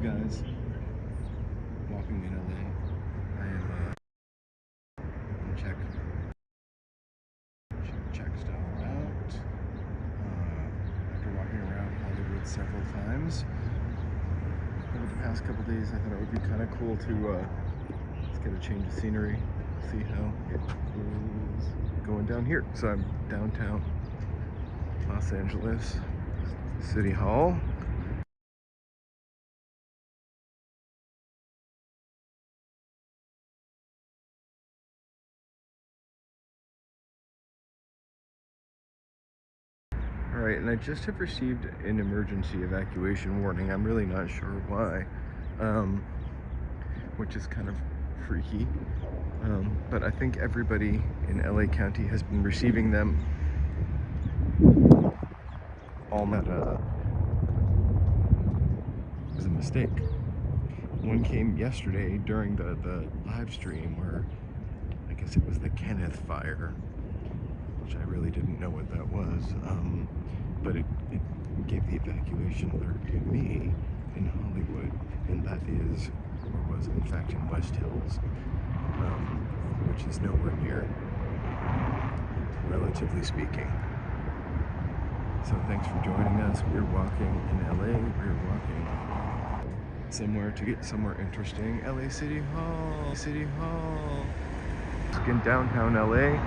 guys. Walking in LA. I am gonna check stuff out. After walking around Hollywood several times over the past couple days, I thought it would be kind of cool to let's get a change of scenery, see how it is going down here. So I'm downtown Los Angeles City Hall. Alright, and I just have received an emergency evacuation warning. I'm really not sure why, which is kind of freaky. But I think everybody in LA County has been receiving them. All that was a mistake. One came yesterday during the live stream where I guess it was the Kenneth fire, which I really didn't know what that was. But it gave the evacuation alert to me in Hollywood, and that is, or was in fact in West Hills, which is nowhere near, relatively speaking. So thanks for joining us. We're walking in LA. We're walking somewhere to get somewhere interesting. LA City Hall. City Hall. In downtown LA.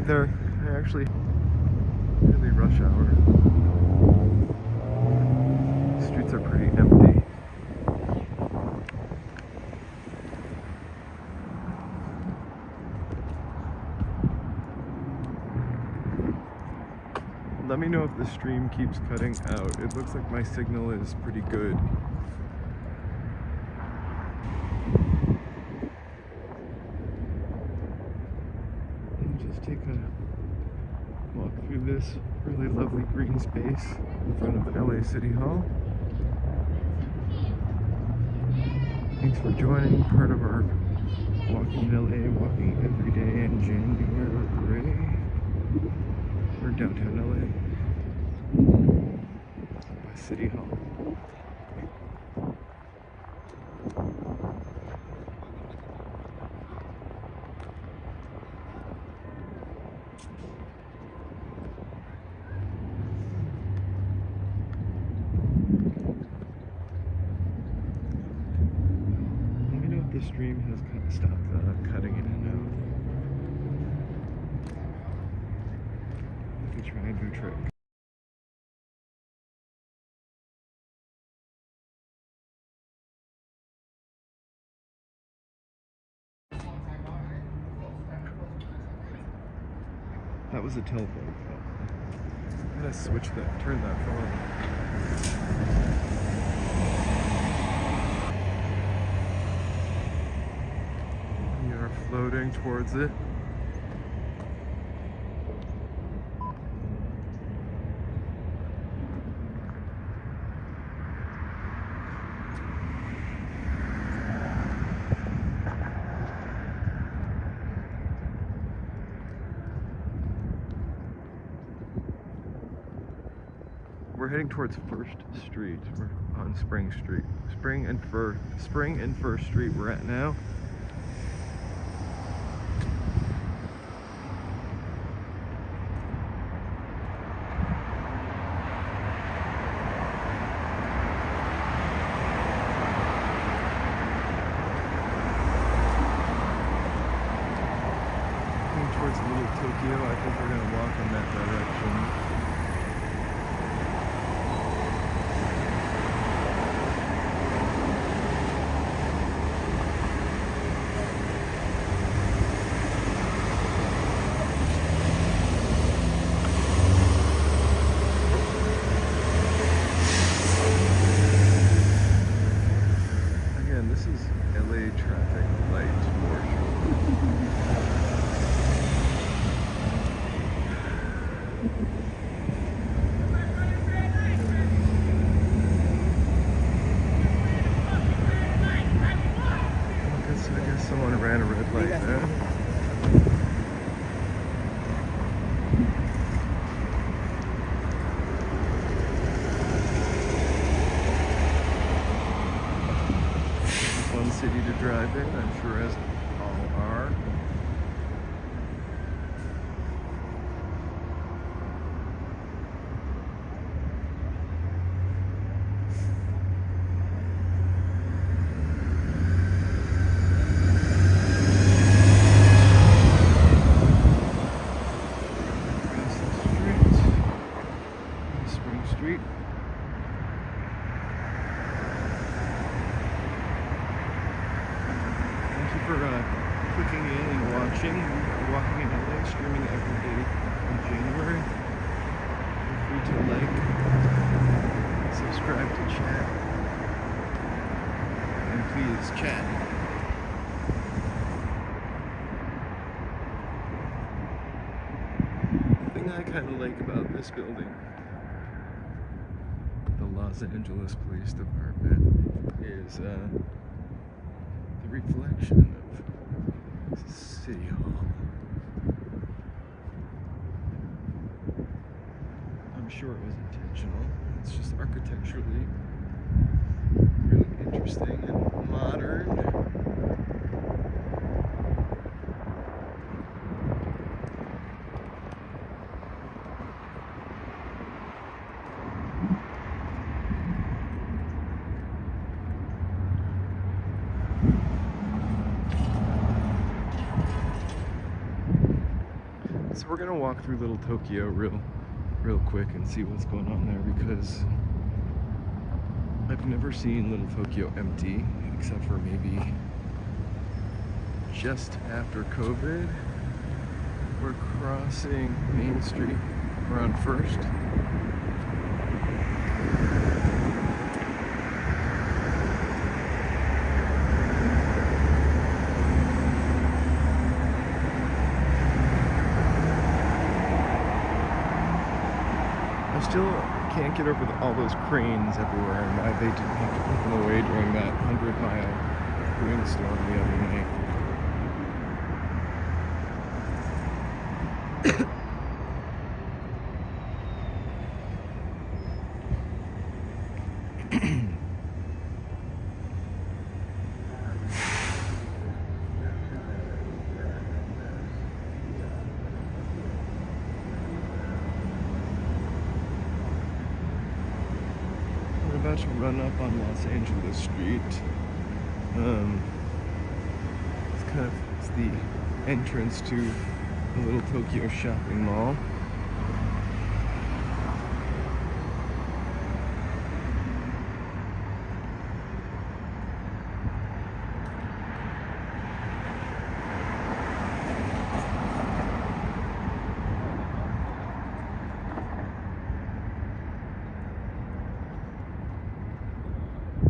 They're actually really rush hour. The streets are pretty empty. Let me know if the stream keeps cutting out. It looks like my signal is pretty good. Take a walk through this really lovely green space in front of the LA City Hall. Thanks for joining part of our Walking in LA, walking every day in January. We're downtown LA by City Hall. The stream has stopped cutting in and out. I can try a new trick. That was a telephone call. I'm gonna switch that, turn that phone. Floating towards it. We're heading towards First Street. We're on Spring Street. Spring and First Street we're at now. Towards Little Tokyo. I think we're going to walk in that direction. This is LA traffic light portion. I guess someone ran a red light there. Fun city to drive in, I'm sure, as all are. Street. Thank you for clicking in and watching. Walking in LA, streaming every day in January. Feel free to like, subscribe to chat, and please chat. The thing I kind of like about this building, Los Angeles Police Department, is the reflection of City Hall. I'm sure it was intentional. It's just architecturally really interesting and modern. So we're gonna walk through Little Tokyo real quick and see what's going on there, because I've never seen Little Tokyo empty, except for maybe just after COVID. We're crossing Main Street. We're on First. I still can't get over all those cranes everywhere and why they didn't have to put them away during that 100-mile windstorm the other night. About to run up on Los Angeles Street. It's the entrance to the Little Tokyo shopping mall.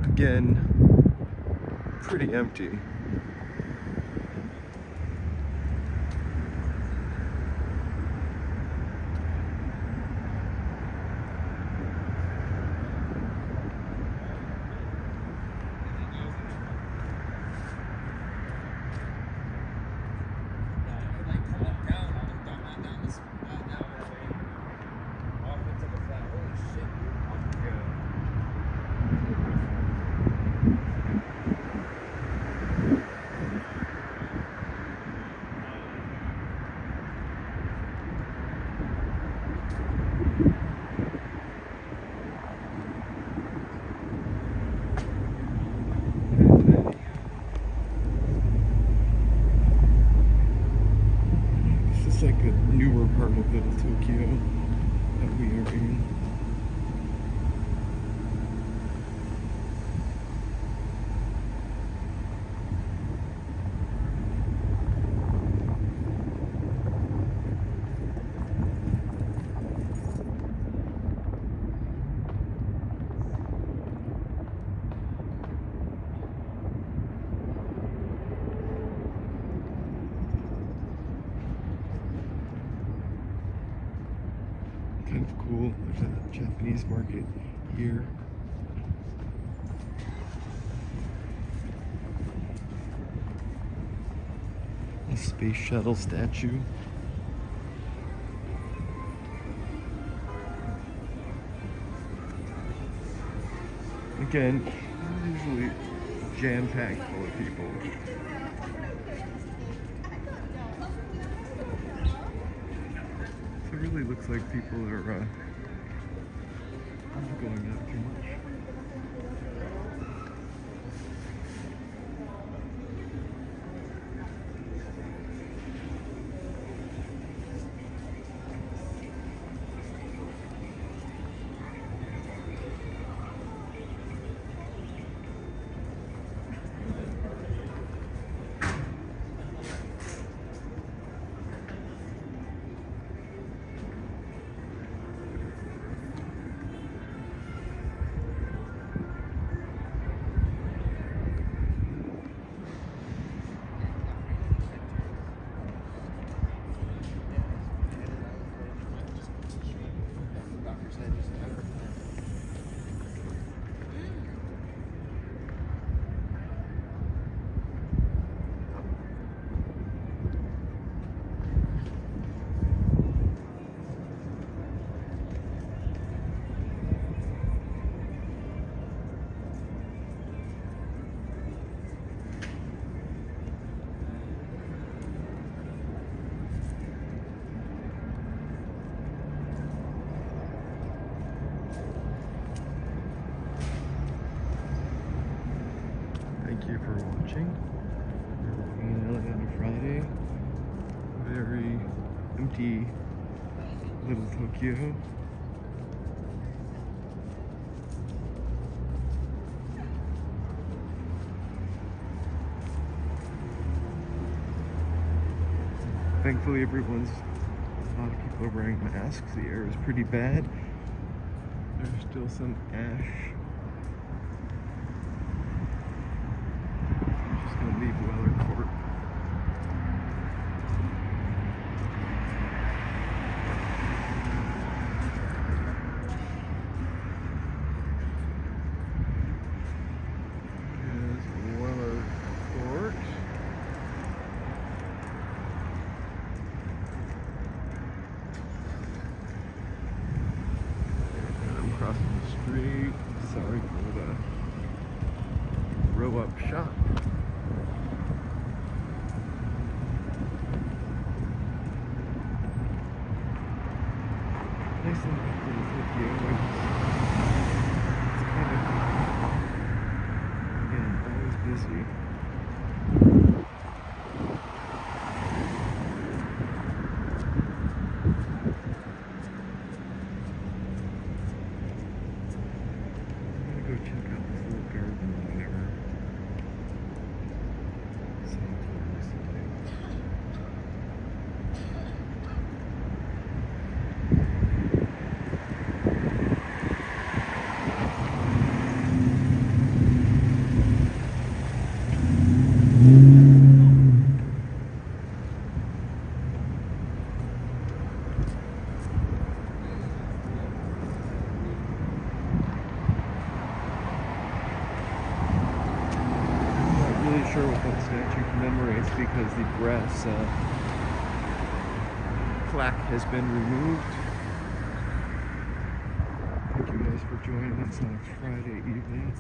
Again, pretty empty. It's like a newer part of Little Tokyo that we are in. There's a Japanese market here. A space shuttle statue. Again, usually jam-packed full of people. So it really looks like people are not going out too much. Thank you for watching. We're walking in LA on a Friday. Very empty little Tokyo. Thankfully, a lot of people are wearing masks. The air is pretty bad. There's still some ash. Leave Weller Court. Here's Weller Court. And I'm crossing the street. Sorry for the row-up shot. Nice little Tokyo. It's kind of, again, always busy. I'm gonna go check out this little garden or whatever. Sure what that statue commemorates because the brass plaque has been removed. Thank you guys for joining us on a Friday evening.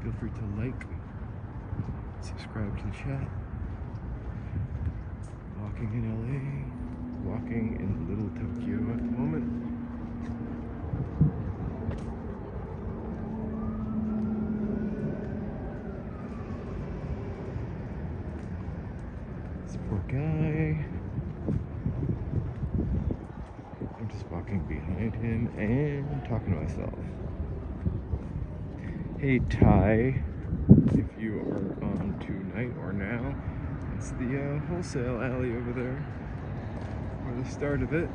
Feel free to like, subscribe to the chat. Walking in LA, walking in Little Tokyo at the moment. Poor guy. I'm just walking behind him and talking to myself. Hey Ty, if you are on tonight or now, it's the wholesale alley over there, or the start of it.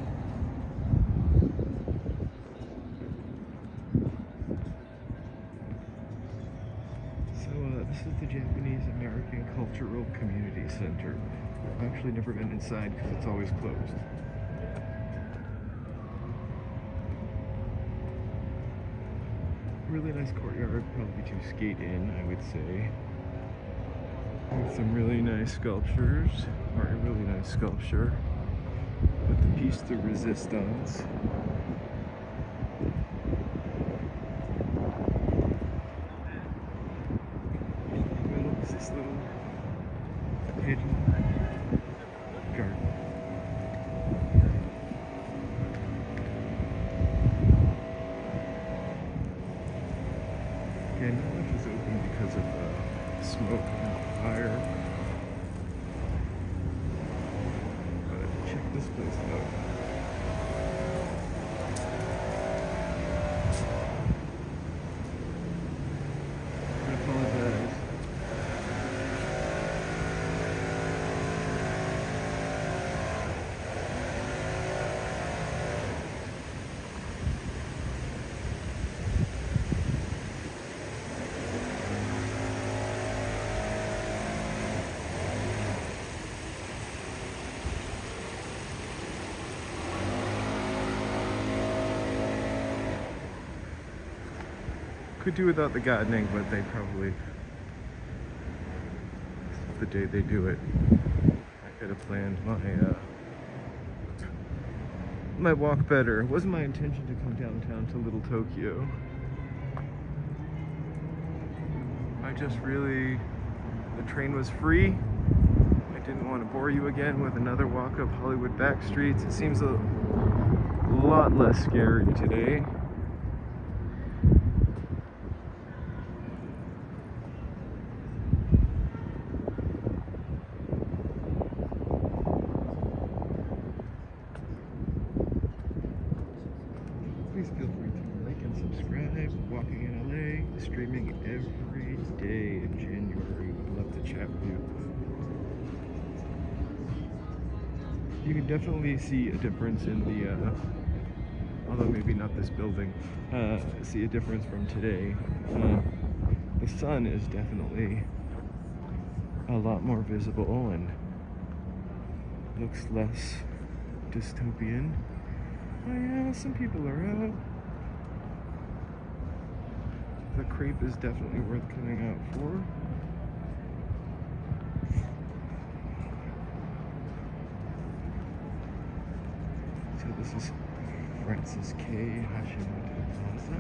This is the Japanese American Cultural Community Center. I've actually never been inside because it's always closed. Really nice courtyard, probably to skate in, I would say. With some really nice sculptures, or a really nice sculpture with the piece de resistance. In the middle is this little hidden garden. Okay, not much is open because of smoke and fire. But check this place out. I apologize. Could do without the gardening, but they probably, the day they do it, I could have planned my walk better. It wasn't my intention to come downtown to Little Tokyo. I just really, the train was free. I didn't want to bore you again with another walk up Hollywood back streets. It seems a lot less scary today. Please feel free to like and subscribe. Walking in LA, streaming every day in January. Would love to chat with you. You can definitely see a difference in the, although maybe not this building, see a difference from today. The sun is definitely a lot more visible and looks less dystopian. Oh yeah, some people are out. The crepe is definitely worth coming out for. So this is Francis K. Hashimoto Plaza.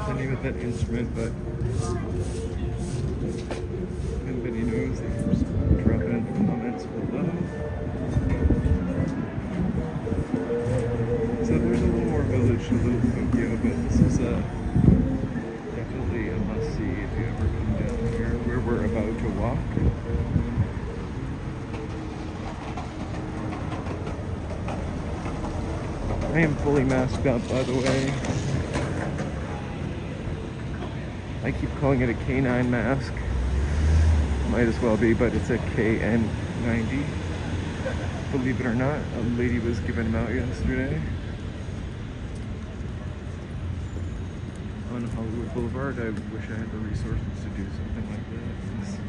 The name of that instrument, but if anybody knows, they can just drop it in the comments below. So there's a little more village to Little Tokyo, but this is definitely a must-see if you ever come down here, where we're about to walk. I am fully masked up, by the way. I keep calling it a K9 mask. Might as well be, but it's a KN90. Believe it or not, a lady was giving them out yesterday on Hollywood Boulevard. I wish I had the resources to do something like that.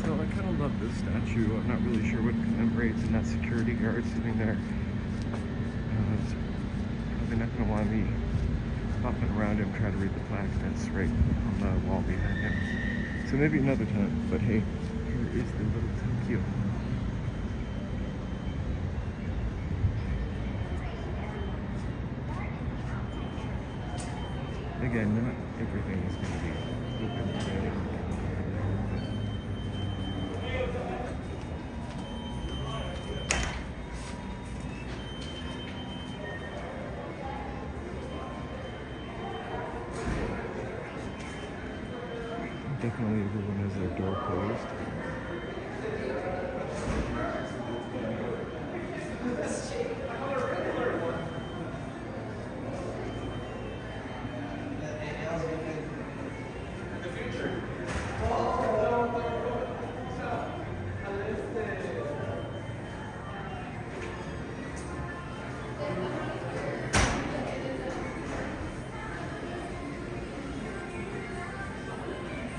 So I kind of love this statue. I'm not really sure what it commemorates, and that security guard sitting there. It's probably not going to want me hopping around him trying to read the plaque that's right on the wall behind him. So maybe another time, but hey, here is the Little Tokyo. again, not everything is going to be open today. Definitely everyone has their door closed.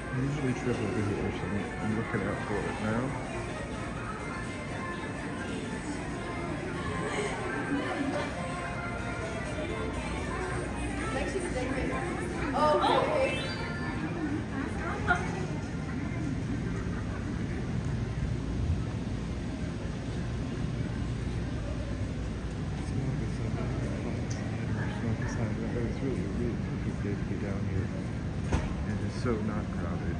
I usually trip over here, so I'm looking out for it now. Oh, okay. It's really a really perfect day to be down here. It is so not crowded.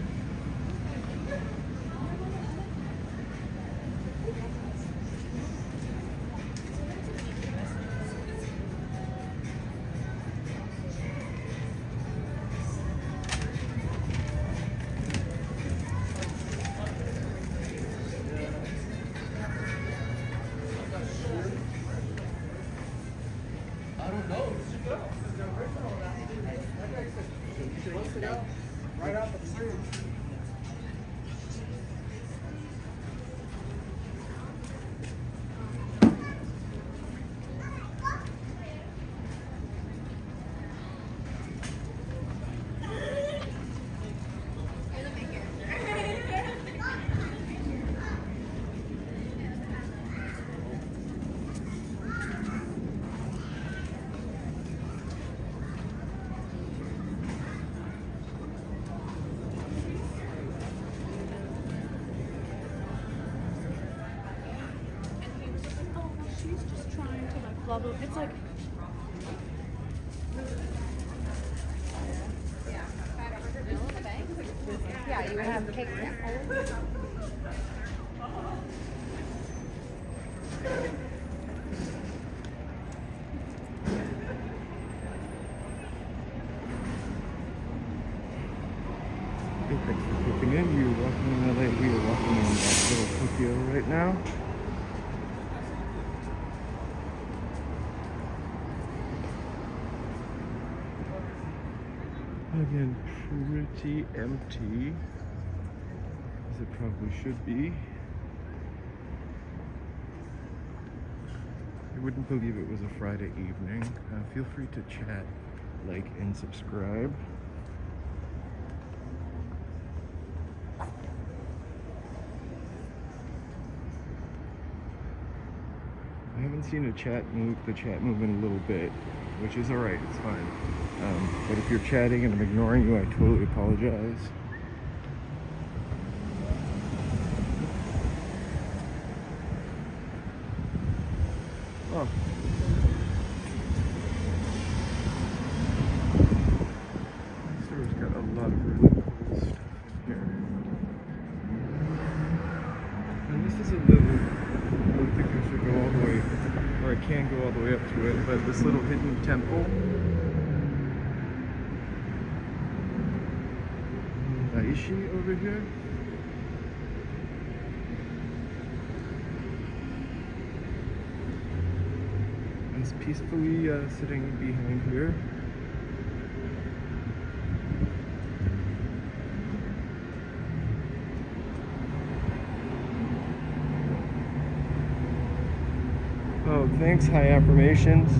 Right off the street. Blah, blah. It's like yeah, you would have cake. Hey, thanks for clicking in. We are walking in LA. We are walking in little Tokyo right now. Again, pretty empty, as it probably should be. I wouldn't believe it was a Friday evening. Feel free to chat, like, and subscribe. I haven't seen the chat move in a little bit, which is alright, it's fine. But if you're chatting and I'm ignoring you, I totally apologize. Oh. This store's got a lot of really cool stuff in here. And this is a little, I don't think I should go all the way, or I can go all the way up to it, but this little hidden temple. Daishi over here. It's peacefully sitting behind here. Oh, thanks, High Affirmations.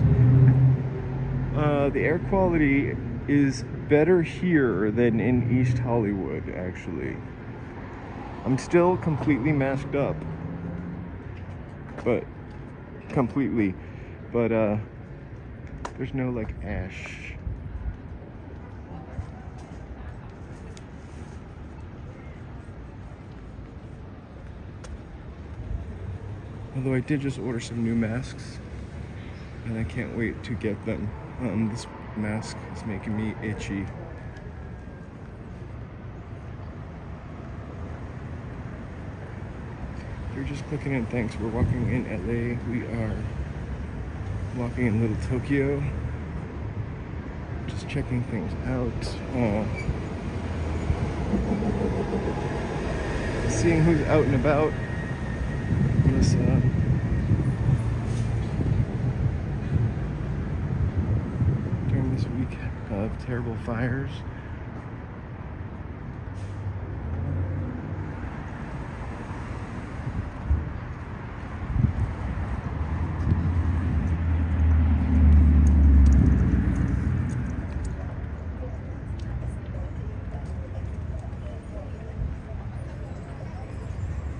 The air quality is better here than in East Hollywood, actually. I'm still completely masked up. But there's no like ash. Although I did just order some new masks, and I can't wait to get them. mask is making me itchy. If you're just clicking in, thanks. We're walking in LA. We are walking in Little Tokyo. Just checking things out. Seeing who's out and about. During this week of terrible fires.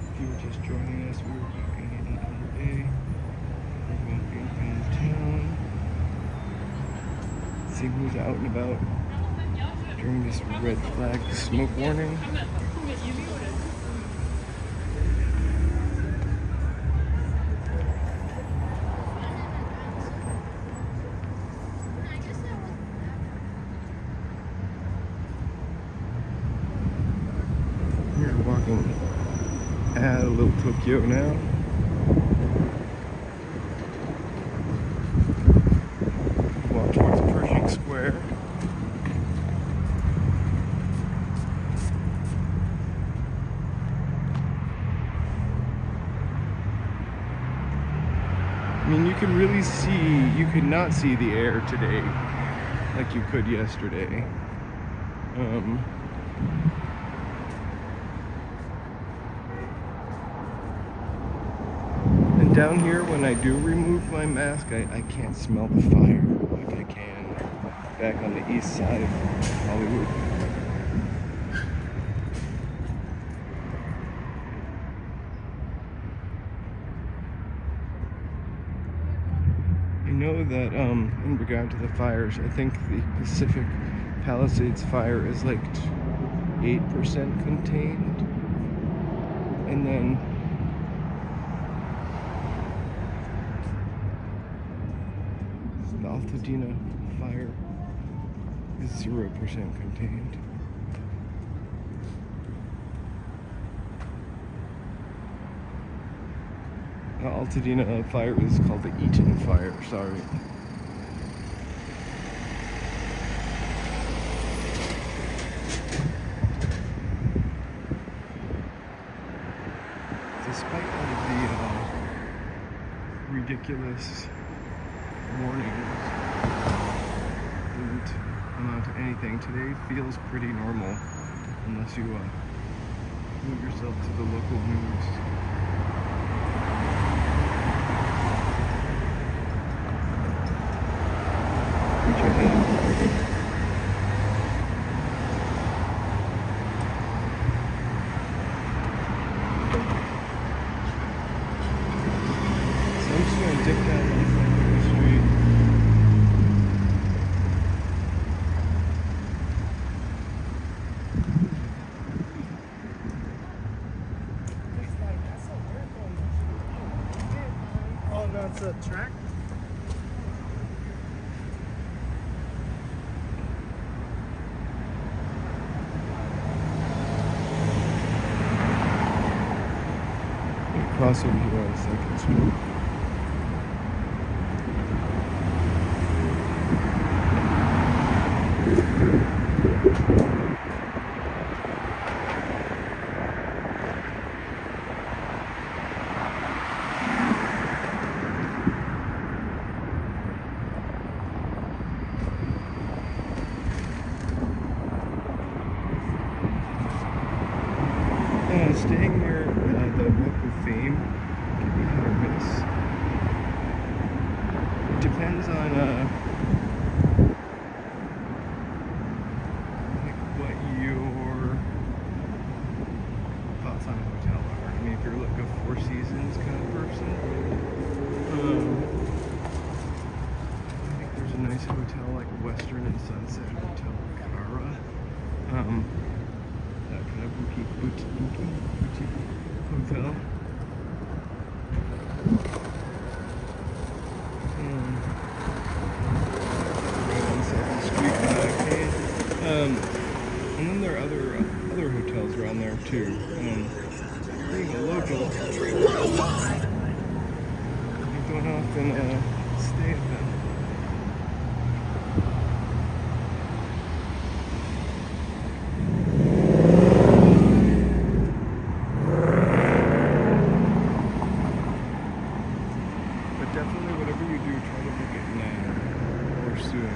If you were just joining us, we were walking in LA. We're walking downtown. Seeing who's out and about during this red flag smoke warning. We're walking at Little Tokyo now. Walk towards Pershing Square. I mean, you can really see, you could not see the air today like you could yesterday. And down here, when I do remove my mask, I can't smell the fire like I can back on the east side of Hollywood. I know that in regard to the fires, I think the Pacific Palisades fire is like 8% contained, and then the Altadena fire is 0% contained. The Altadena fire is called the Eaton fire, sorry. Despite all of the ridiculous warnings didn't amount to anything, today feels pretty normal unless you move yourself to the local news. Reach your hand. So I'm just gonna dip down the street. Oh, that's a track? Cross over here on 2nd Street. Staying near the Walk of Fame can be hit or miss. It depends on like what your thoughts on a hotel are. I mean, if you're like a Four Seasons kind of person, I think there's a nice hotel like Western and Sunset Hotel Cara. That kind of boutique hotel. Right on And then there are other hotels around there too. Being a local, you don't often stay at them. But definitely, whatever you do, try to make it now or soon.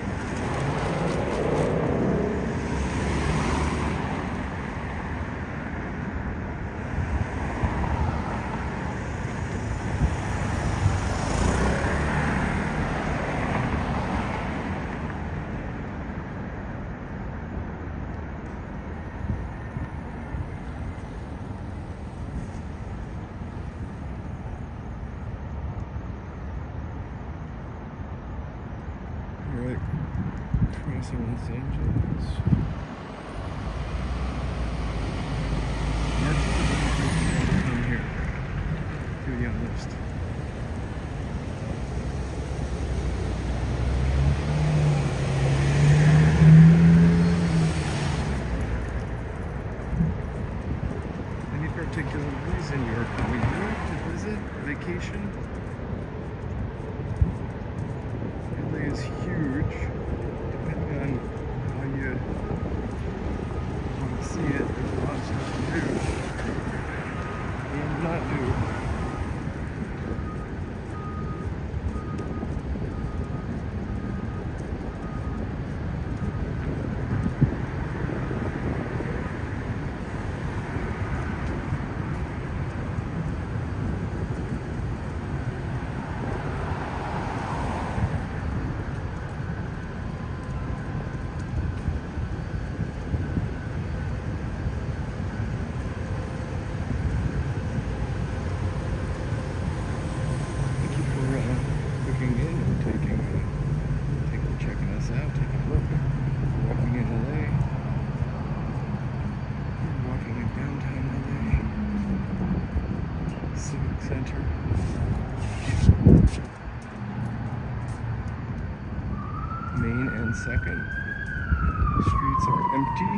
Right, 27 Los Angeles. Come here. Do the list. Any particular reason you are coming here to visit, vacation? Is huge, depending on how you want to see it. There's a lot of stuff to do and not do. Checking us out, taking a look. Walking in LA. We're walking in downtown LA. Civic Center. Main and Second. Streets are empty.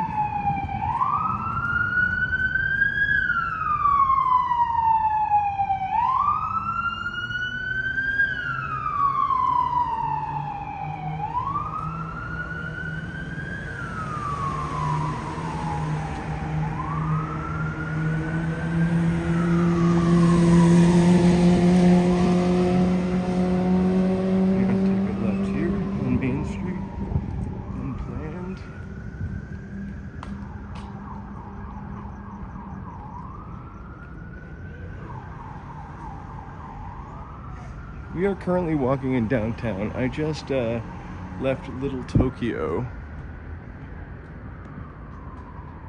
We are currently walking in downtown. I just left Little Tokyo.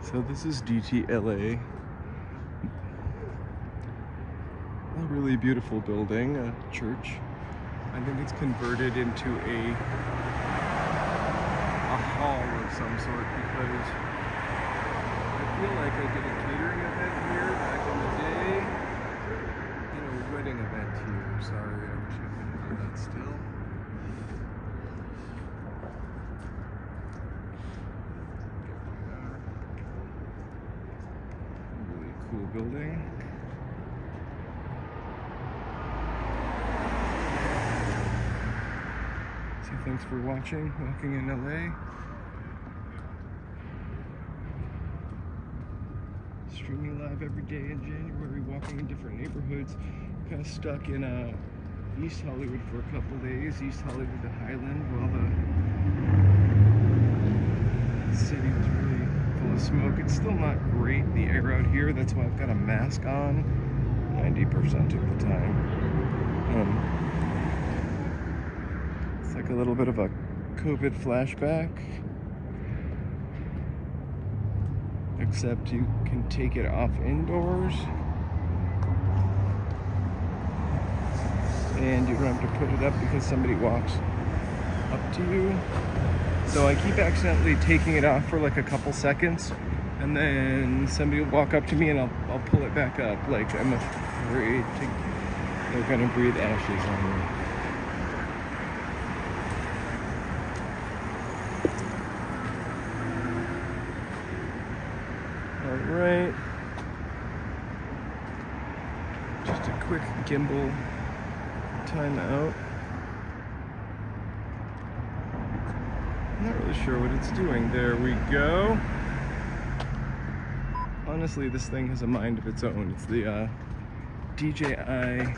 So this is DTLA. A really beautiful building, a church. I think it's converted into a hall of some sort because I feel like I did a catering event here back in the day. And a wedding event here. Sorry, I wish I could do that still. Really cool building. So thanks for watching Walking in LA. Streaming live every day in January, walking in different neighborhoods. Kind of stuck in East Hollywood for a couple days, East Hollywood to Highland, while the city was really full of smoke. It's still not great, the air out here. That's why I've got a mask on 90% of the time. It's like a little bit of a COVID flashback. Except you can take it off indoors. And you don't have to put it up because somebody walks up to you. So I keep accidentally taking it off for like a couple seconds, and then somebody will walk up to me and I'll pull it back up. Like I'm afraid they're gonna breathe ashes on me. gimbal timeout. I'm not really sure what it's doing. There we go. Honestly, this thing has a mind of its own. It's the DJI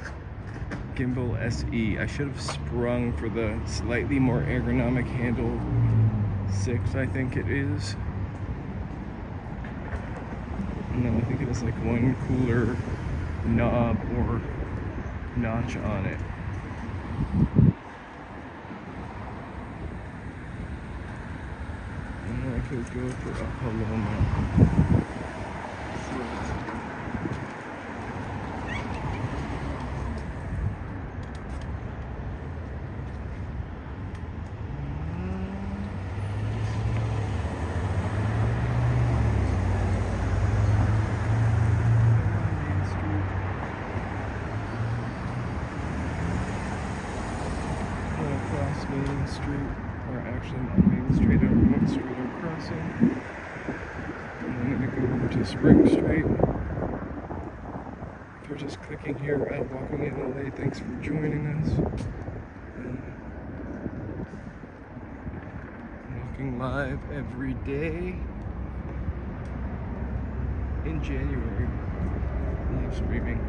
Gimbal SE. I should have sprung for the slightly more ergonomic handle 6, I think it is. No, I think it has like one cooler knob or notch on it. And I could go for a Paloma. See what it's doing. Main Street, or actually not Main Street, I don't know what street I'm crossing. And I'm going to go over to Spring Street. If you're just clicking here at walking.la, thanks for joining us. Walking live every day in January, live streaming.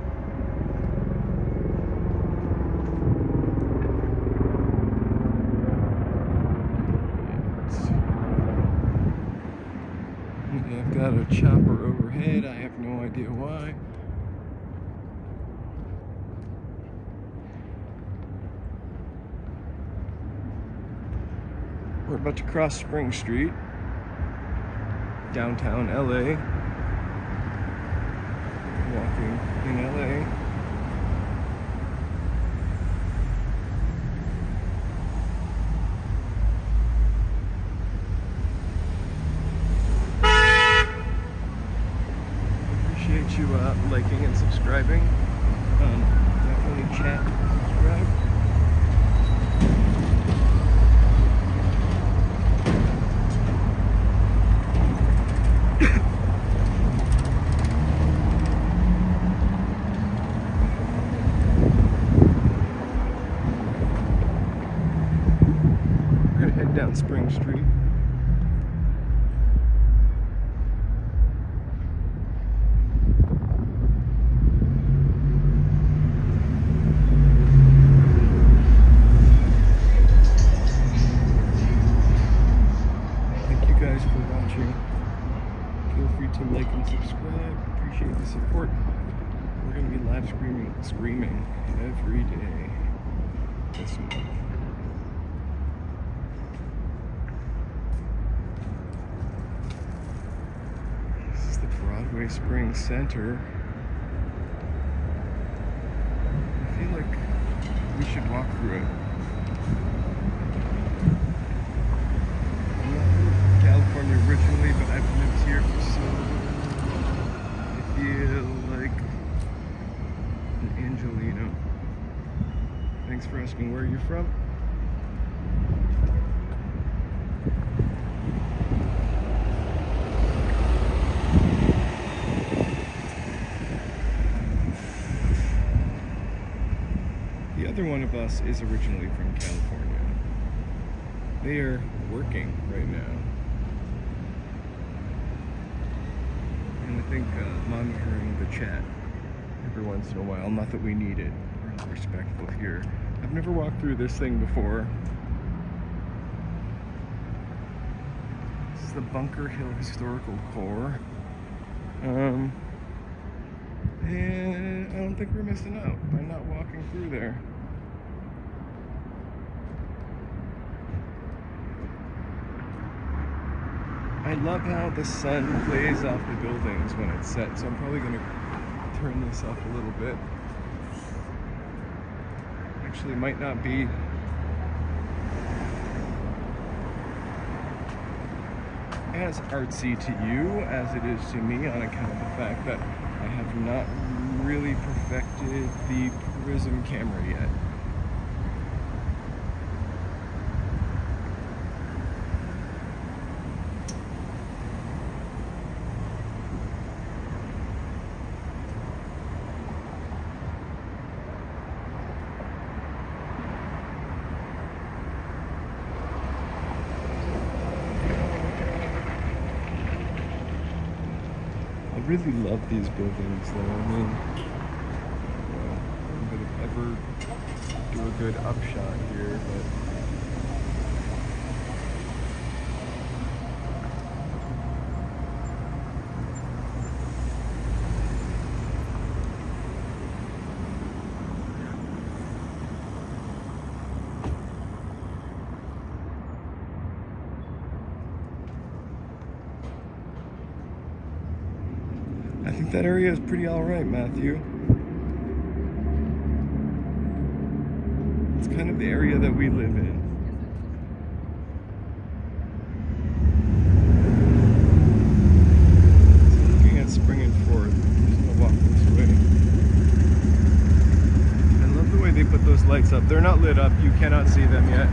I've got a chopper overhead, I have no idea why. We're about to cross Spring Street, downtown LA, walking in LA. Appreciate you liking and subscribing. Definitely chat and subscribe. We're gonna head down Spring Street. Feel free to like and subscribe. Appreciate the support. We're going to be live screaming every day this month. This is the Broadway Spring Center. I feel like we should walk through it. California originally, but I've lived here for so long. I feel like an Angelino. Thanks for asking where you're from. The other one of us is originally from California. They are working right now. And I think monitoring the chat every once in a while, not that we need it, we're all respectful here. I've never walked through this thing before. This is the Bunker Hill Historical Core. And I don't think we're missing out by not walking through there. I love how the sun plays off the buildings when it's set, so I'm probably going to turn this up a little bit. Actually, it might not be as artsy to you as it is to me on account of the fact that I have not really perfected the Prism camera yet. really love these buildings, though. I mean, I'm gonna ever do a good upshot here, but I think that area is pretty alright, Matthew. It's kind of the area that we live in. So looking at Spring and Fourth, I'm just gonna walk this way. I love the way they put those lights up. They're not lit up, you cannot see them yet.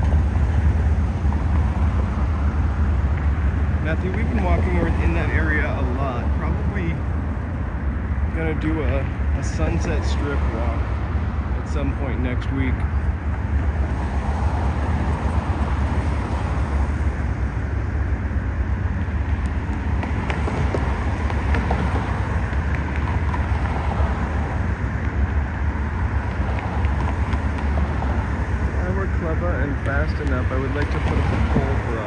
Matthew, we've been walking in that area a lot. Probably gonna do a sunset strip walk at some point next week. If I were clever and fast enough, I would like to put up a poll for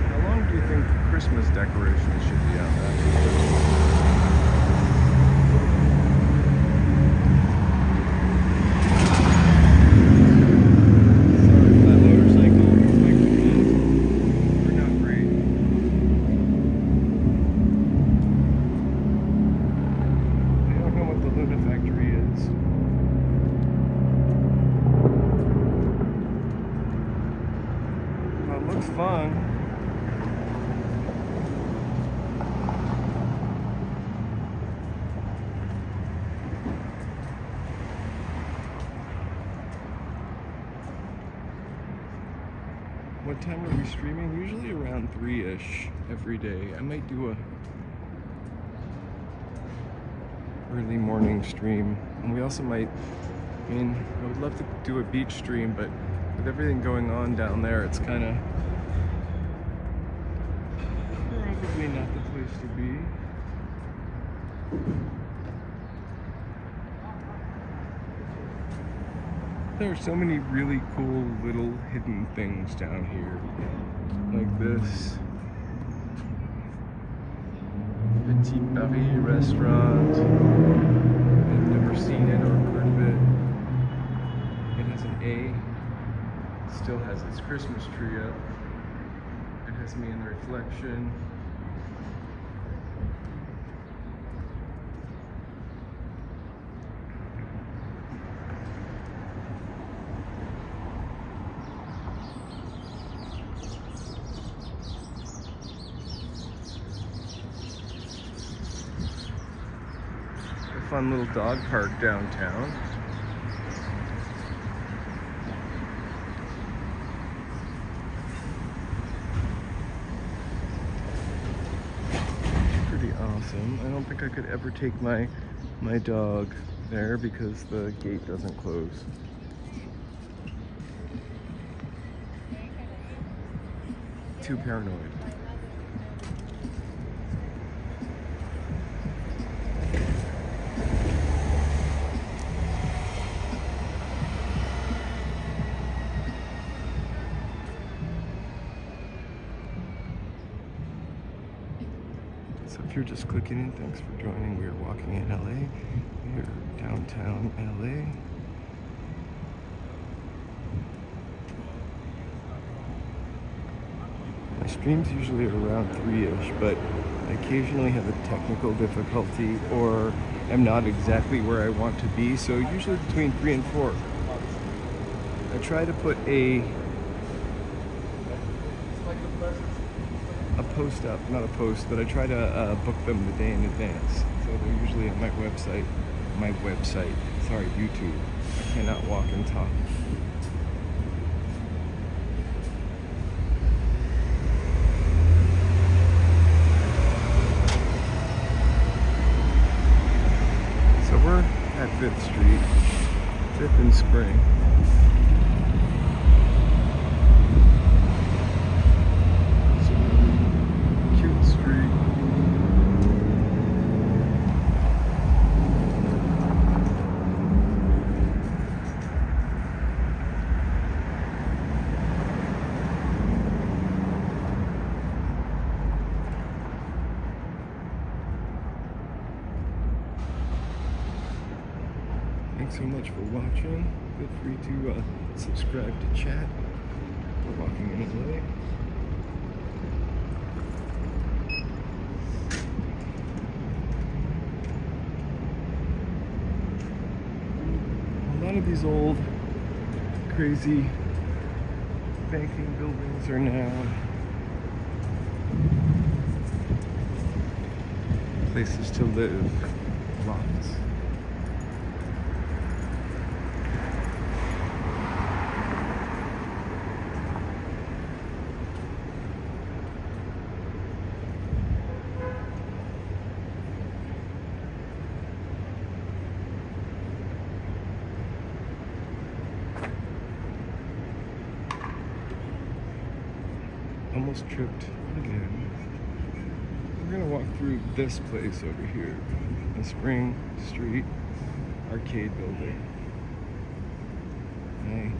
how long do you think Christmas decorations should be out there? Fun. What time are we streaming? Usually around 3-ish every day. I might do a early morning stream, and we also might, I would love to do a beach stream, but with everything going on down there, it's kind of probably not the place to be. There are so many really cool little hidden things down here, like this Petit Paris restaurant. I've never seen it or heard of it. It has an A. It still has its Christmas tree up. It has me in the reflection. Fun little dog park downtown. Pretty awesome. I don't think I could ever take my dog there because the gate doesn't close. Too paranoid. So if you're just clicking in, thanks for joining. We're walking in LA. We're downtown LA. My stream's usually around 3-ish, but I occasionally have a technical difficulty or am not exactly where I want to be, so usually between 3 and 4. I try to put a post up, not a post, but I try to book them the day in advance. So they're usually at my website, sorry, YouTube. I cannot walk and talk. So we're at 5th Street, 5th and Spring. Thanks so much for watching. Feel free to subscribe to chat for Walking in LA. A lot of these old, crazy banking buildings are now places to live, lofts. Almost tripped again. We're gonna walk through this place over here, the Spring Street arcade building. Hey,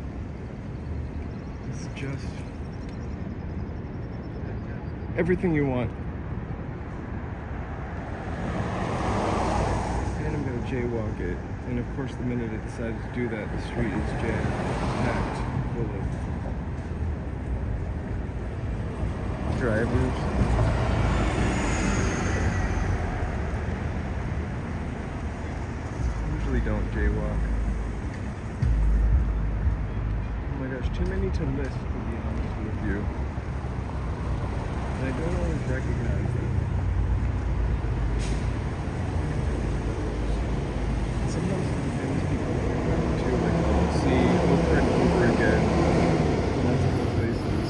it's just everything you want. And I'm gonna jaywalk it. And of course, the minute I decided to do that, the street is jam-packed full of drivers. Usually don't jaywalk. Oh my gosh, too many to list, to be honest with you. And I don't always recognize them. Sometimes the famous people too, like I'll see over and over again. Multiple places.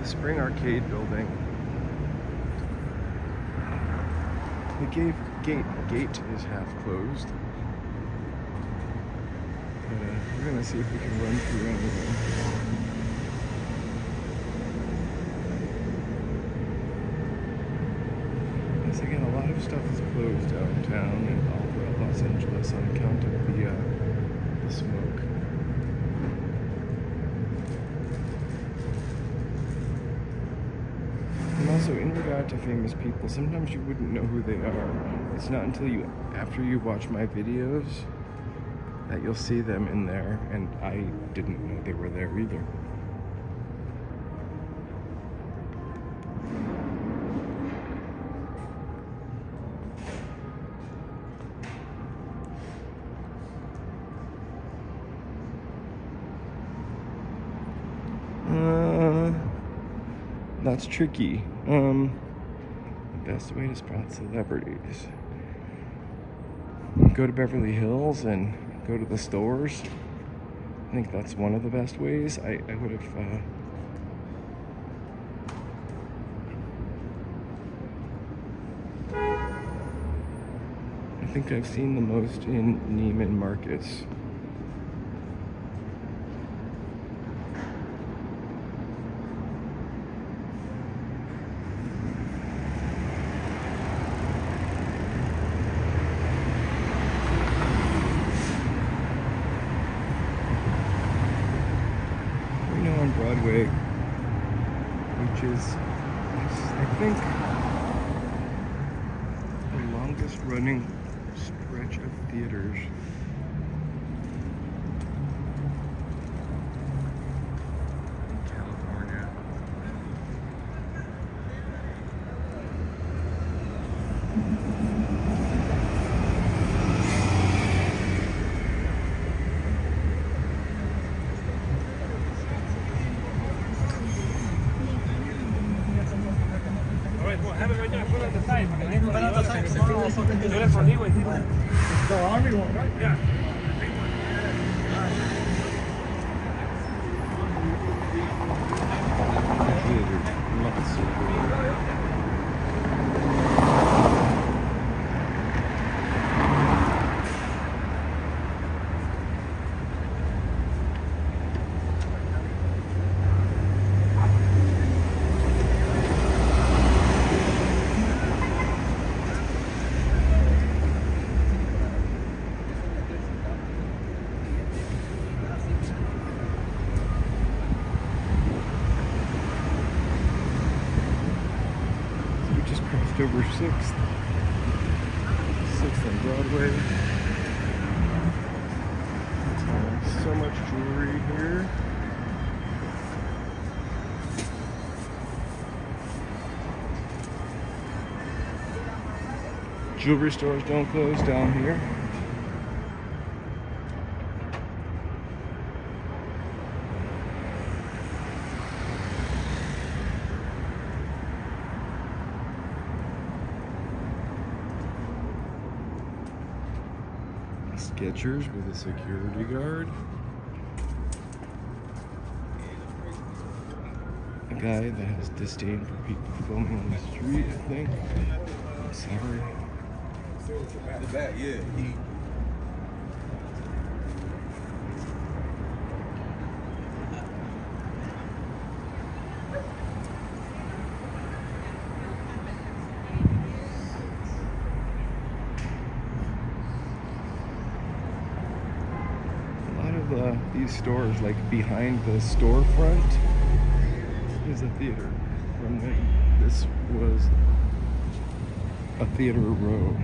Spring arcade building. The gate is half closed. But we're gonna see if we can run through anything. Yes, again, a lot of stuff is closed downtown and all throughout Los Angeles on account of the smoke. And also, in regard to famous people, sometimes you wouldn't know who they are. It's not until after you watch my videos, that you'll see them in there, and I didn't know they were there either. That's tricky. The best way to spot celebrities. Go to Beverly Hills and go to the stores. I think that's one of the best ways. I would have I think I've seen the most in Neiman Marcus. Broadway, which is, I think, the longest running stretch of theaters. In California. Have it right there, put it at the side. Do it for leeway. The army one, right? Yeah. 6th. 6th and Broadway. So much jewelry here. Jewelry stores don't close down here. Skechers with a security guard. A guy that has disdain for people filming on the street, I think. I'm sorry. The back, yeah. These stores, like behind the storefront, is a theater. From when this was a theater row.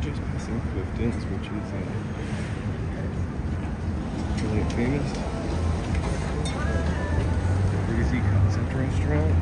Just passing Clifton's, which is really famous. Crazy concept restaurant.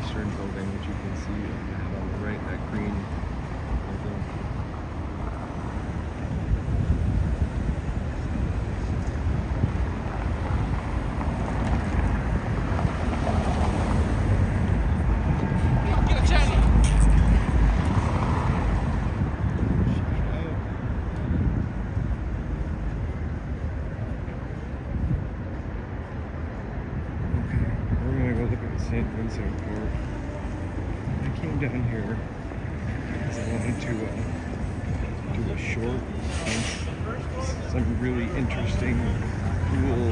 Building, which you can see on the right, that green building. Okay, we're gonna go look at the St. Vincent Court. I came down here because I wanted to do a short on some really interesting, cool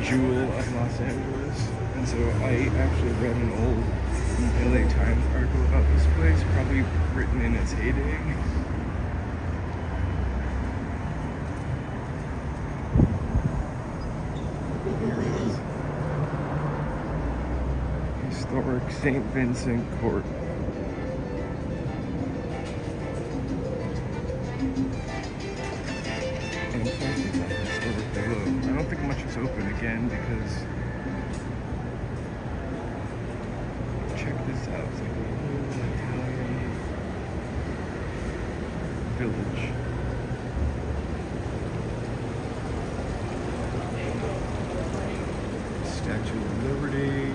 jewel of Los Angeles. And so I actually read an old LA Times article about this place, probably written in its heyday. Historic St. Vincent Court. And prices are historically low. I don't think much is open again because check this out. It's like a little Italian village. Statue of Liberty.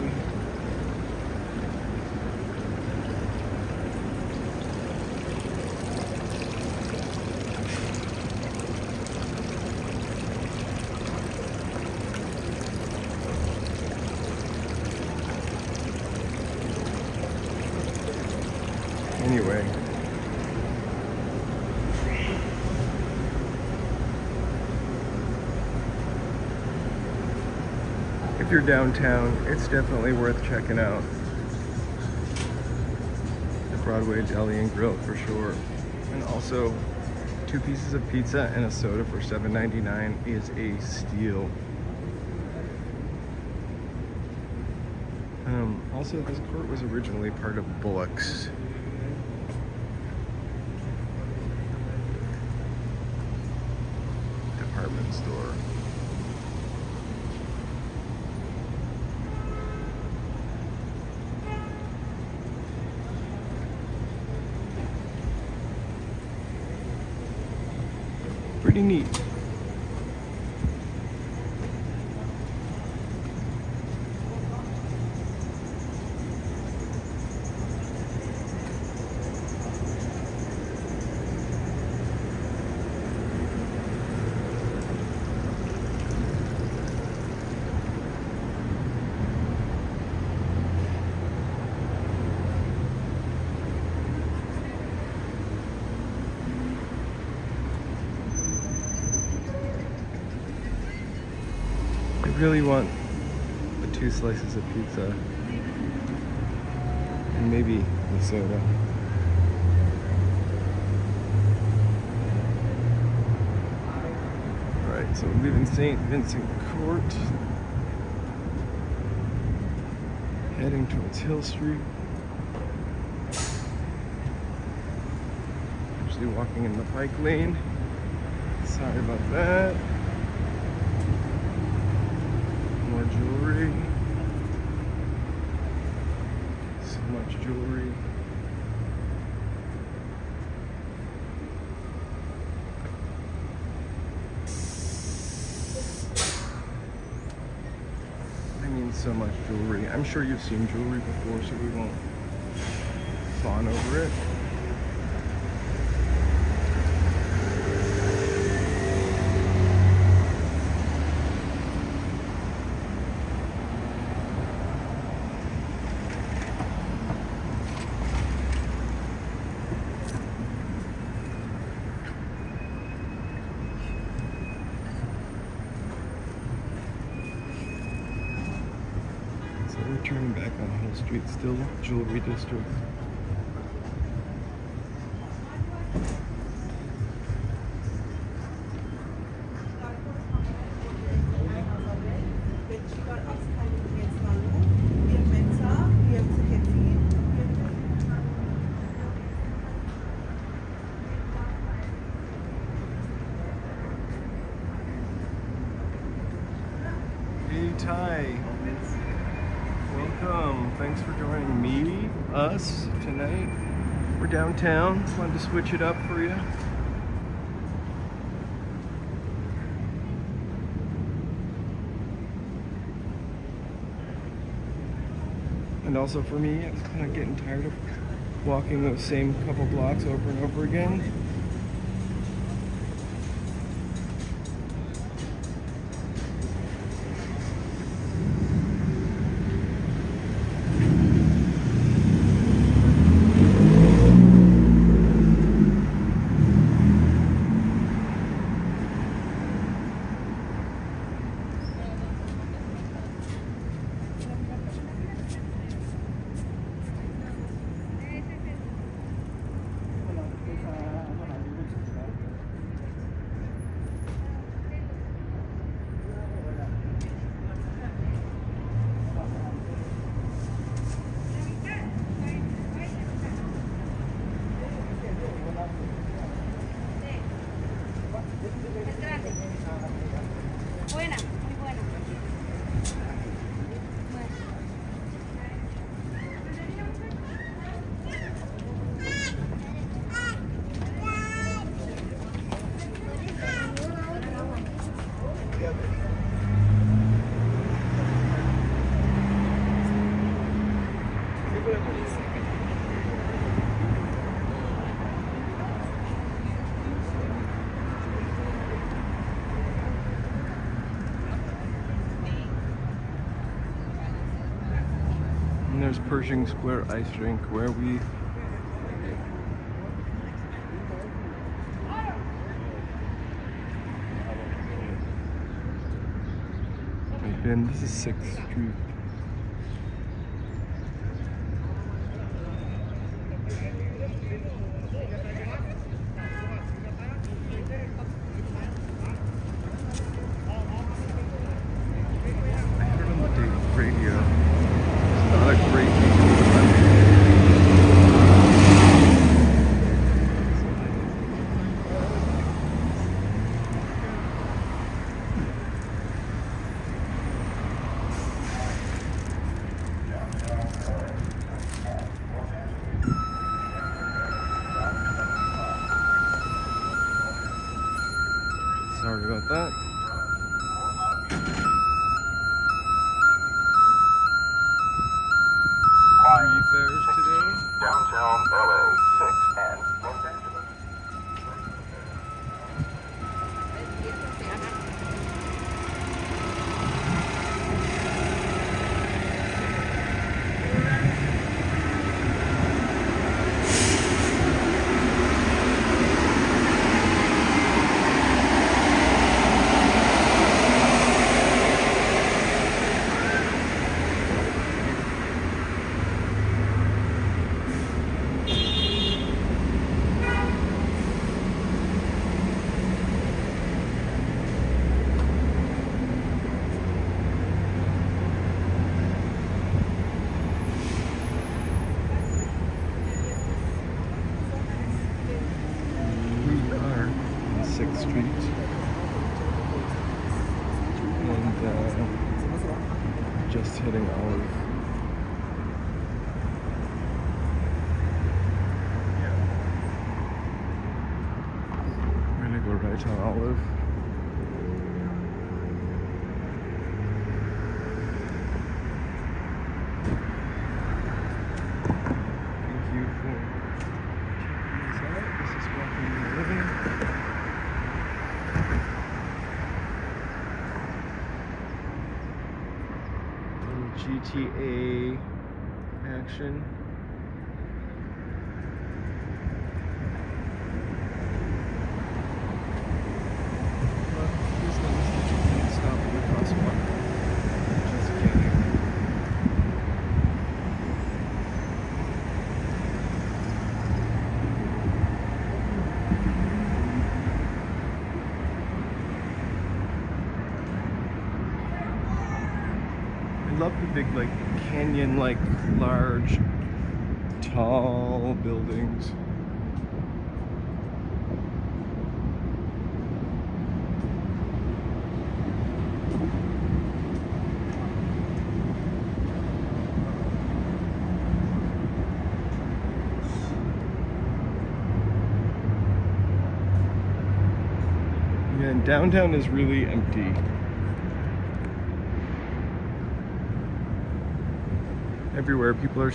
Anyway, if you're downtown, it's definitely worth checking out the Broadway Deli and Grill for sure. And also, 2 pieces of pizza and a soda for $7.99 is a steal. Also, this court was originally part of Bullock's. Department store. Pretty neat. I really want the 2 slices of pizza and maybe the soda. Alright, so we're leaving St. Vincent Court, heading towards Hill Street. Actually walking in the bike lane. Sorry about that. More jewelry. So much jewelry. I mean, so much jewelry. I'm sure you've seen jewelry before, so we won't fawn over it. We're turning back on Hill Street, still jewelry district. Hey Ty. Welcome. Thanks for joining me, us, tonight. We're downtown. Wanted to switch it up for you. And also for me, I was kind of getting tired of walking those same couple blocks over and over again. Buena, muy buena. And there's Pershing Square Ice Rink where we've been. This is 6th Street. I heard on the radio, it's not a great weekend. that. Three fares today. Downtown LA, 6 and Los Angeles. Street and just hitting Olive. We're gonna go right on Olive. Thank you for checking this out. This is walking.la.info. GTA action. Here's one stop in the crosswalk. Just kidding. I love the big, like, canyon-like, large, tall buildings. Yeah, and downtown is really empty. Everywhere, people are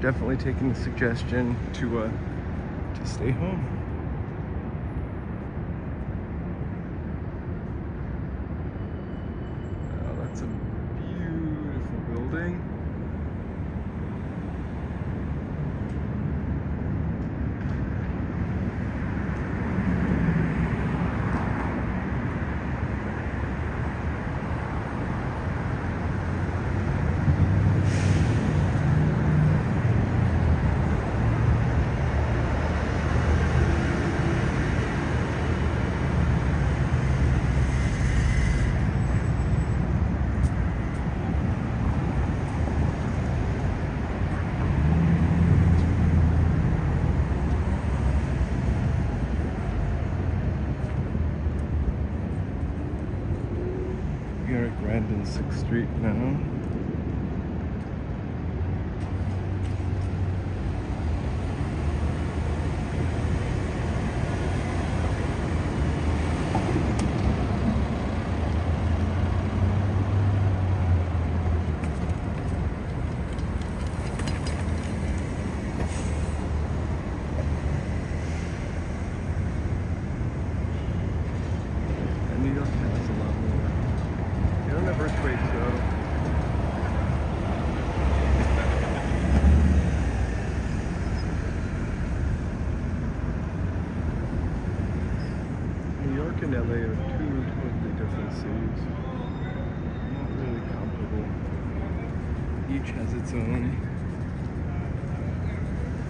definitely taking the suggestion to stay home. Wow, that's a beautiful building. We are at Grand and 6th Street now. And New York has a lot more. They don't have earthquakes though. New York and LA are two totally different cities. Not really comparable. Each has its own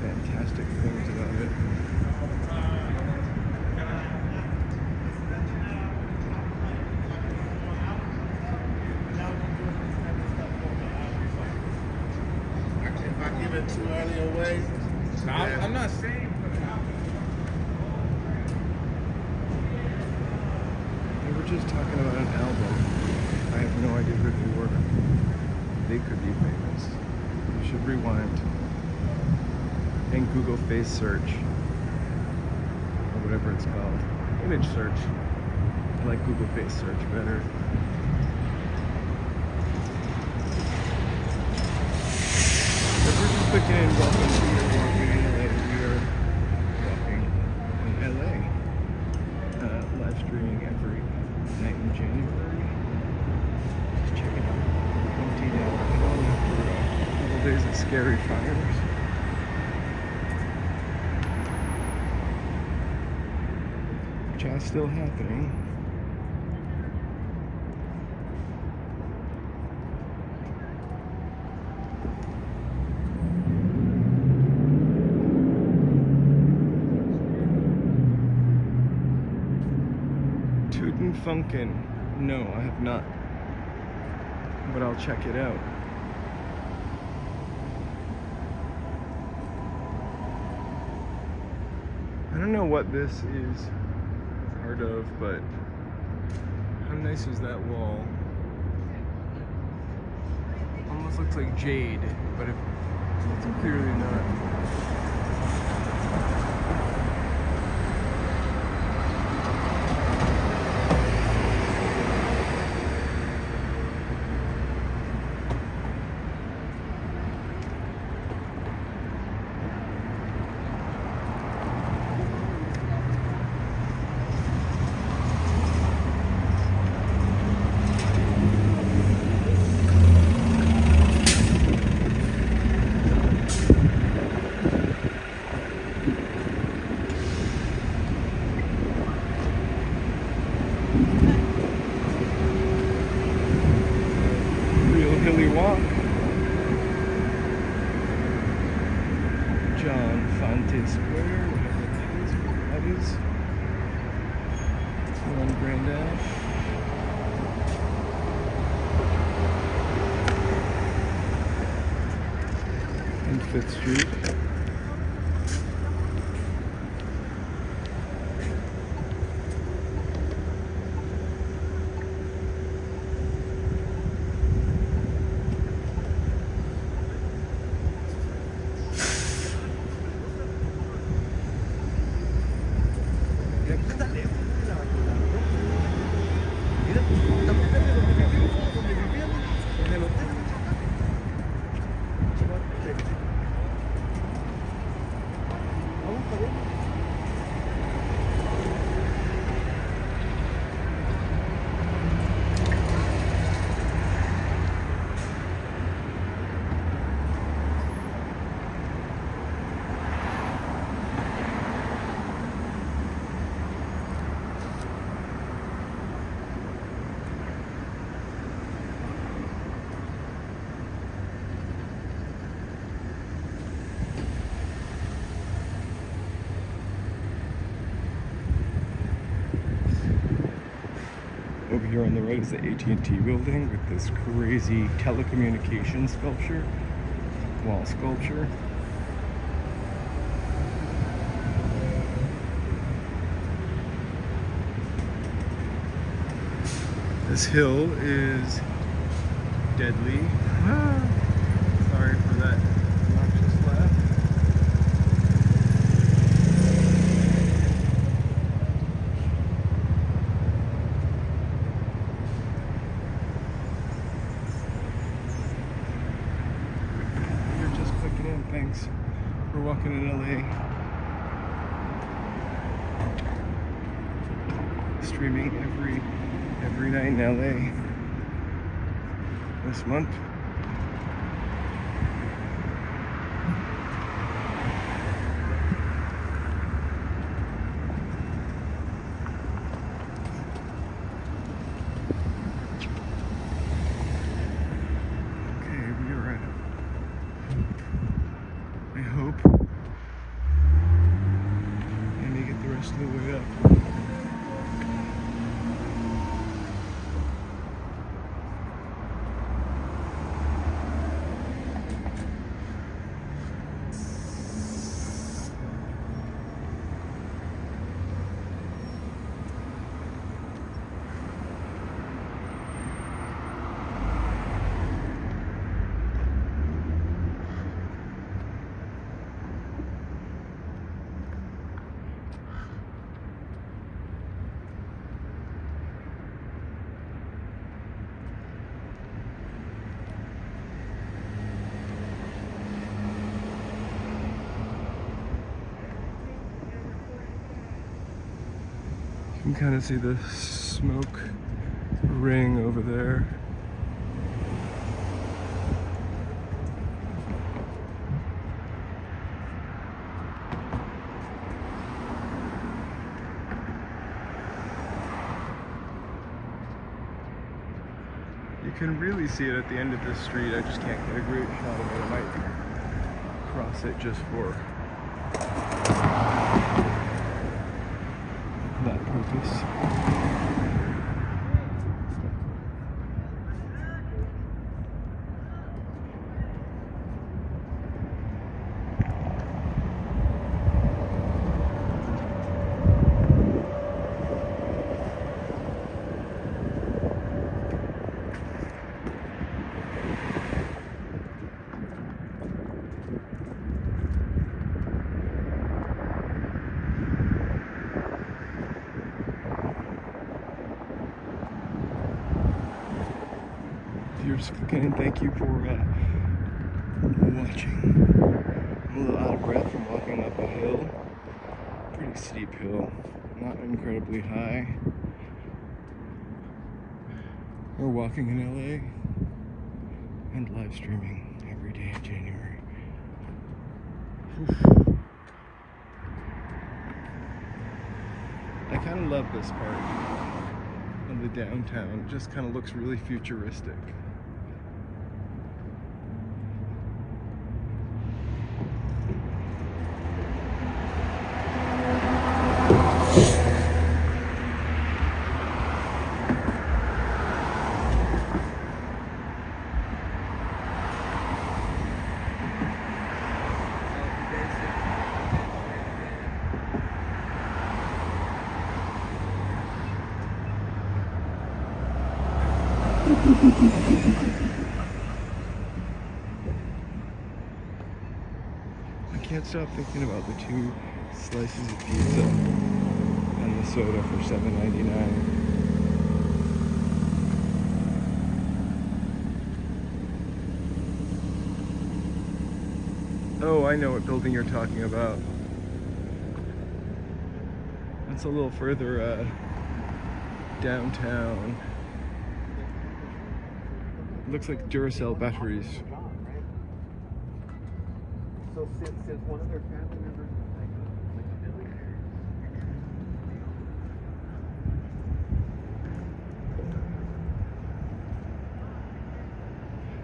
fantastic things about it. If I give it too early away, No, I'm not saying. They were just talking about an album. I have no idea who they were. They could be famous. You should rewind and Google face search or whatever it's called, image search, like Google Face search better. If we're just clicking in welcome to your walking in LA, we are walking in LA. Live streaming every night in January. Just check it out. Empty now. After a couple days of scary fires. Which are still happening. Tootin' Funkin'. No, I have not. But I'll check it out. I don't know what this is part of, but how nice is that wall? Almost looks like jade, but it's clearly not. Hilly walk. John Fonte Square, whatever that is. 1 Grand Ave. And 5th Street. Over here on the right is the AT&T building with this crazy telecommunications sculpture, wall sculpture. This hill is deadly. Sorry for that obnoxious laugh. Thanks for walking in LA. Streaming every night in LA this month. I hope I make it the rest of the way up. You can kind of see the smoke ring over there. You can really see it at the end of this street. I just can't get a great shot of it. I might cross it just for that purpose. And thank you for watching. I'm a little out of breath from walking up a hill. Pretty steep hill, not incredibly high. We're walking in LA and live streaming every day in January. Oof. I kind of love this part of the downtown. It just kind of looks really futuristic. I can't stop thinking about the 2 slices of pizza and the soda for $7.99. Oh, I know what building you're talking about. That's a little further downtown. Looks like Duracell batteries. So since one of their family members is like a billionaire.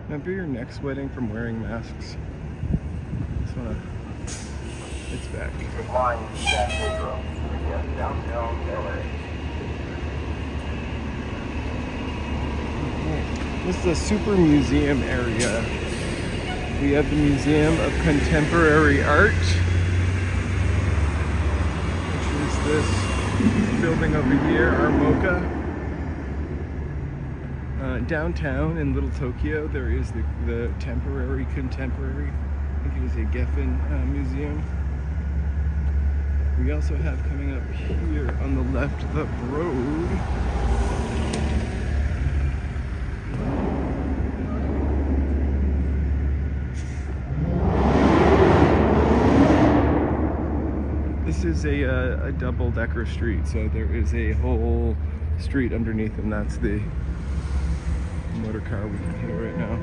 Remember your next wedding from wearing masks? Just wanna... It's back. Flying San Pedro. Yes, downtown LA. This is a super museum area. We have the Museum of Contemporary Art, which is this building over here, our MoCA. Downtown in Little Tokyo, there is the Temporary Contemporary, I think it is a Geffen museum. We also have coming up here on the left the road. This is a double-decker street, so there is a whole street underneath, and that's the motor car we can hit right now.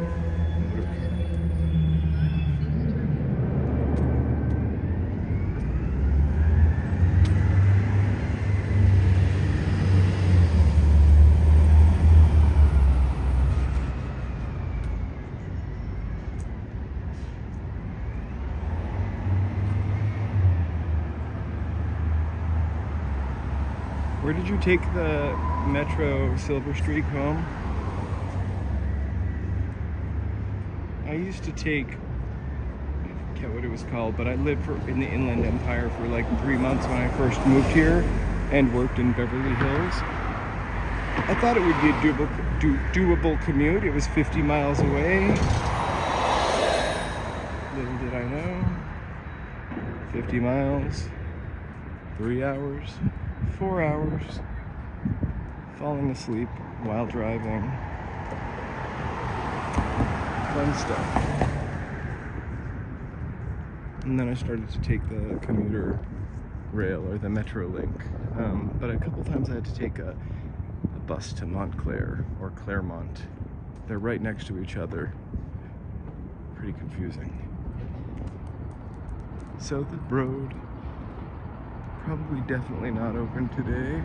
Where did you take the Metro Silver Streak home? I used to take, I forget what it was called, but I lived in the Inland Empire for like 3 months when I first moved here and worked in Beverly Hills. I thought it would be a doable commute. It was 50 miles away. Little did I know. 50 miles, 3 hours. 4 hours falling asleep while driving. Fun stuff. And then I started to take the commuter rail or the Metro Link. But a couple times I had to take a bus to Montclair or Claremont. They're right next to each other. Pretty confusing. South Road, probably definitely not open today.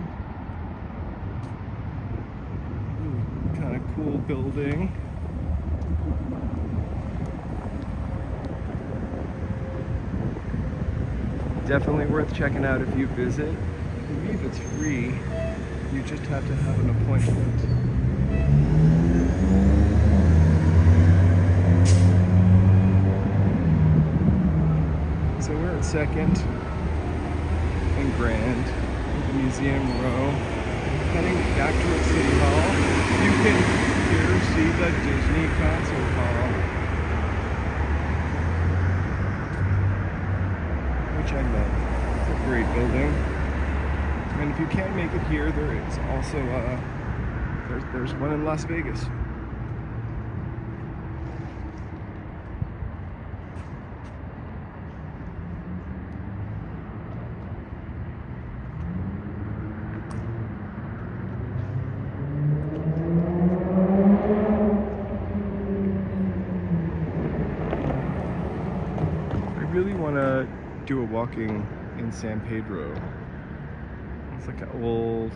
Ooh, kind of cool building. Definitely worth checking out if you visit. I believe it's free. You just have to have an appointment. So we're at 2nd and Grand, Museum Row, heading back towards City Hall. You can here see the Disney Concert Hall, which I love. It's a great building. And if you can't make it here, there is also there's one in Las Vegas. I really want to do a walking in San Pedro. It's like an old,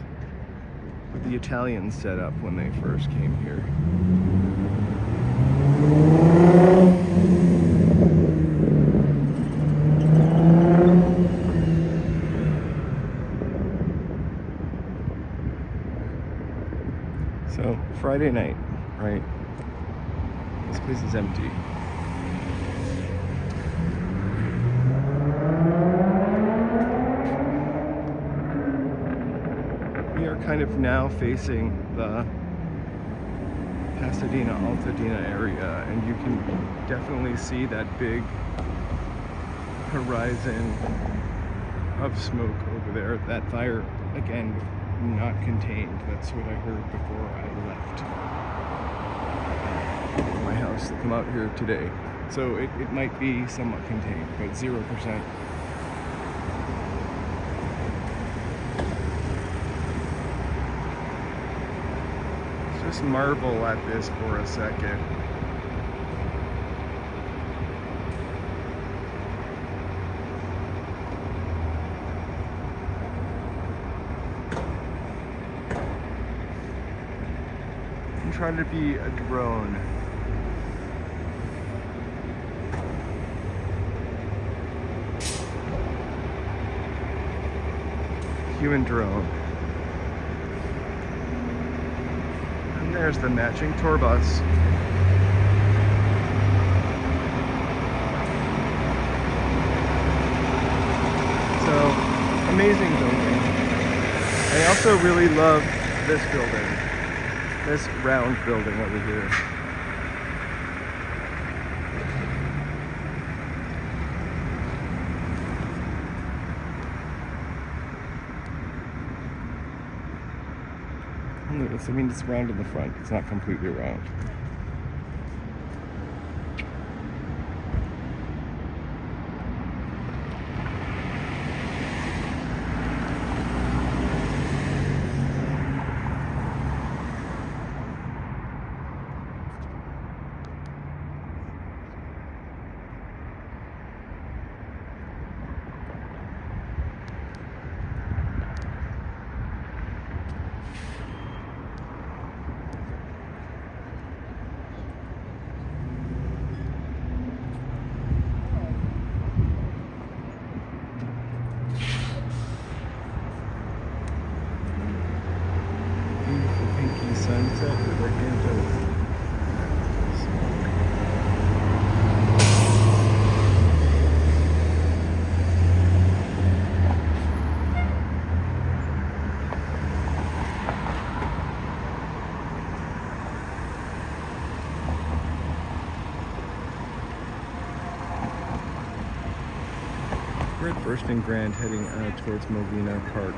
what the Italians set up when they first came here. So, Friday night, right? This place is empty. We are kind of now facing the Pasadena, Altadena area, and you can definitely see that big horizon of smoke over there. That fire, again, not contained. That's what I heard before I left my house to come out here today. So it might be somewhat contained, but 0%. Just marvel at this for a second. I'm trying to be a drone. Human drone. And there's the matching tour bus. So, amazing building. I also really love this building. This round building over here. I mean, it's round in the front. It's not completely round. Sunset with a hint of smoke. We're at First and Grand heading towards Molina Park.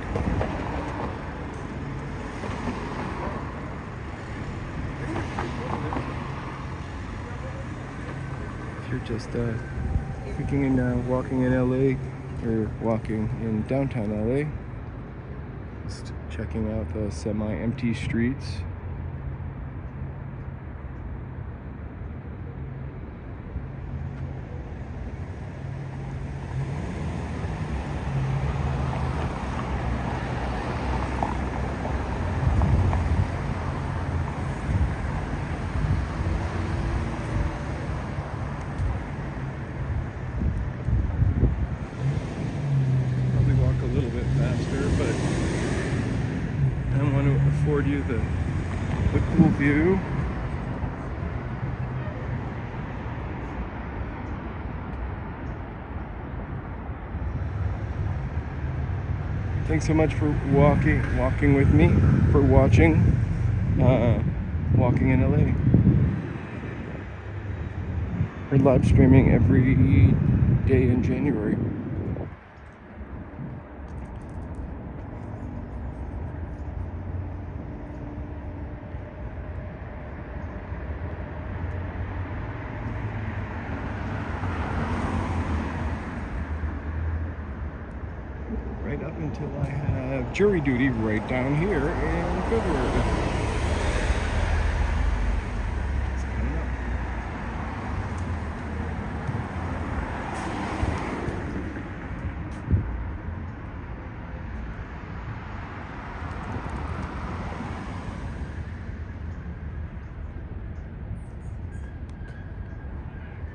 You're just thinking and walking in LA, We're walking in downtown LA, just checking out the semi-empty streets. A little bit faster, but I want to afford you the cool view. Thanks so much for walking with me, for watching Walking in LA. We're live streaming every day in January. Right up until I have jury duty right down here in February. It's coming up.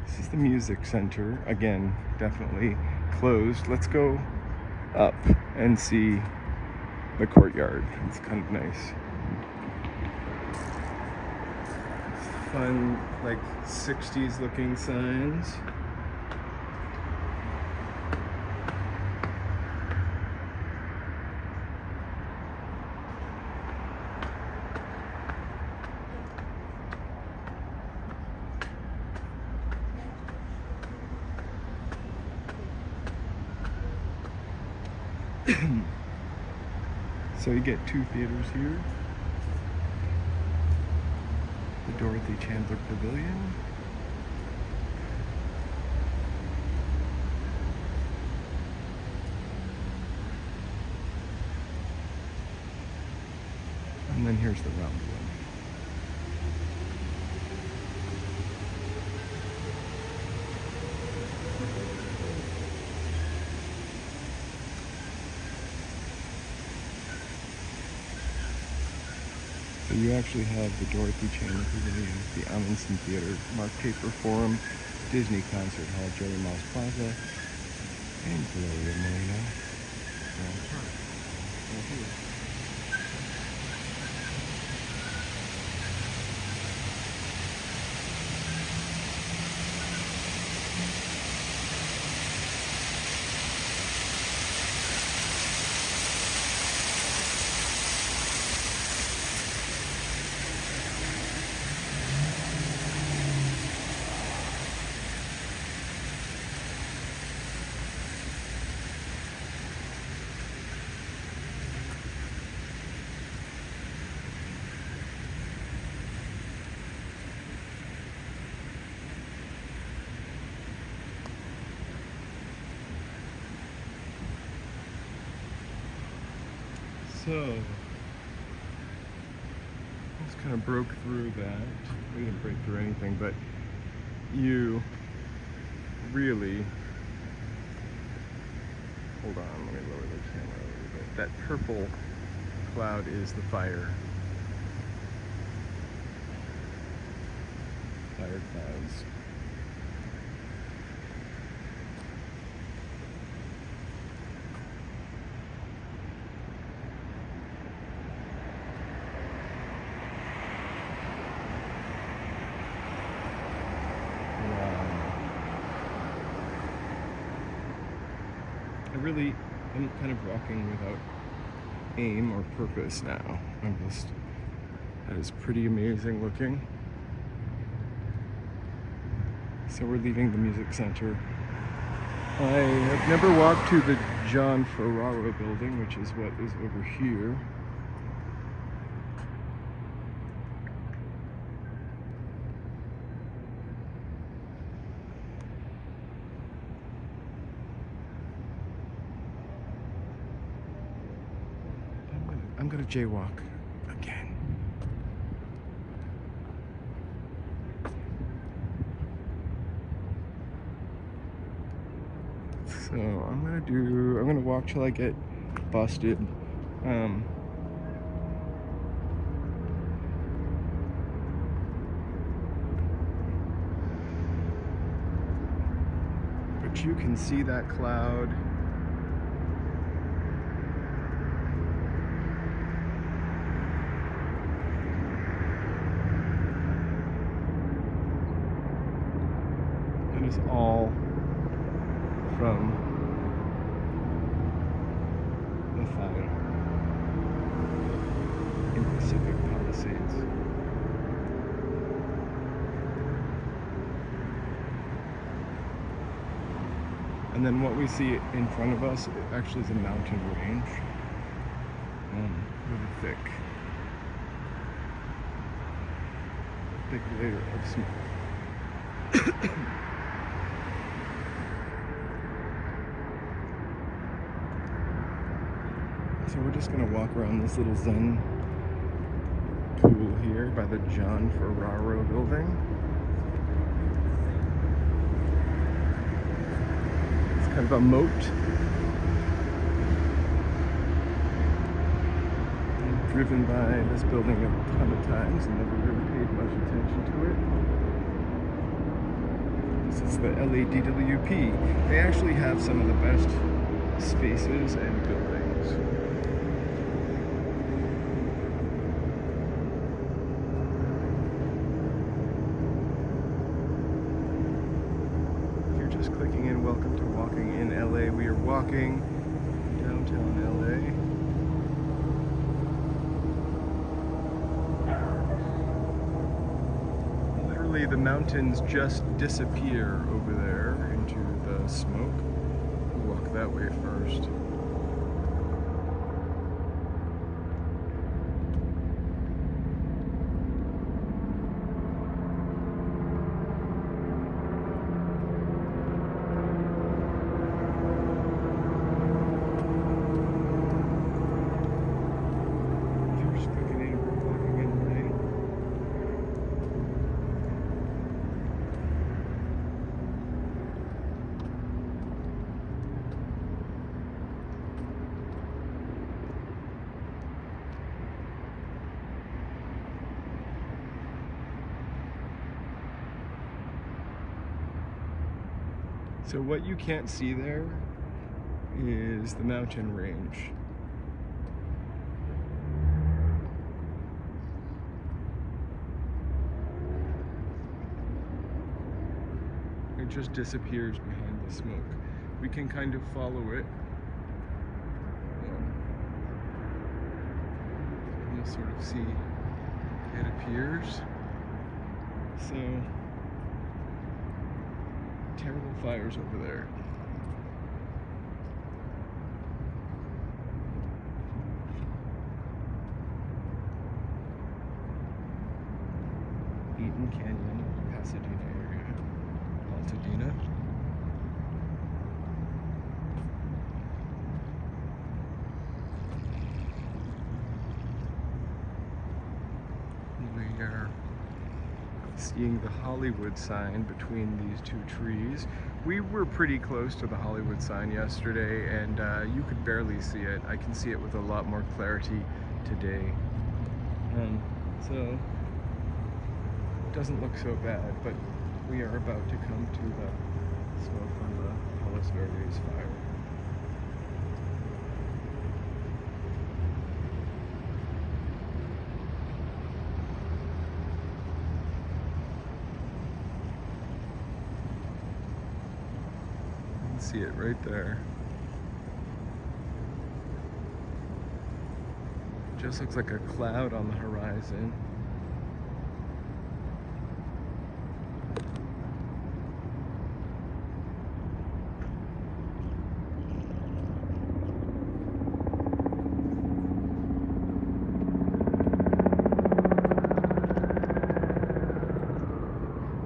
This is the music center. Again, definitely closed. Let's go up and see the courtyard. It's kind of nice. Fun, like 60s looking signs. So you get two theaters here. The Dorothy Chandler Pavilion. And then here's the round one. So you actually have the Dorothy Chandler Pavilion, the Amundsen Theater, Mark Taper Forum, Disney Concert Hall, Jerry Moss Plaza, and Gloria Molina Grand Park. Right here. So, just kind of broke through that. We didn't break through anything, but you really, hold on, let me lower the camera a little bit. That purple cloud is the fire. Fire clouds. I really am kind of walking without aim or purpose now. That is pretty amazing looking. So we're leaving the music center. I have never walked to the John Ferraro building, which is what is over here. I'm gonna jaywalk again. So I'm gonna walk till I get busted. But you can see that cloud. It is all from the fire in Pacific Palisades. And then what we see in front of us actually is a mountain range, with a thick layer of smoke. So we're just gonna walk around this little Zen pool here by the John Ferraro building. It's kind of a moat. I've driven by this building a ton of times and never really paid much attention to it. This is the LADWP. They actually have some of the best spaces and buildings. Just clicking in, welcome to Walking in LA. We are walking downtown LA. Literally the mountains just disappear over there into the smoke. We'll walk that way first. So what you can't see there is the mountain range. It just disappears behind the smoke. We can kind of follow it. You'll sort of see it appears. So terrible fires over there. Eaton Canyon, Pasadena area, Altadena. We are seeing the Hollywood sign between these two trees. We were pretty close to the Hollywood sign yesterday, and you could barely see it. I can see it with a lot more clarity today. So it doesn't look so bad, but we are about to come to the smoke from the Palos Verdes fire. See it right there. Just looks like a cloud on the horizon.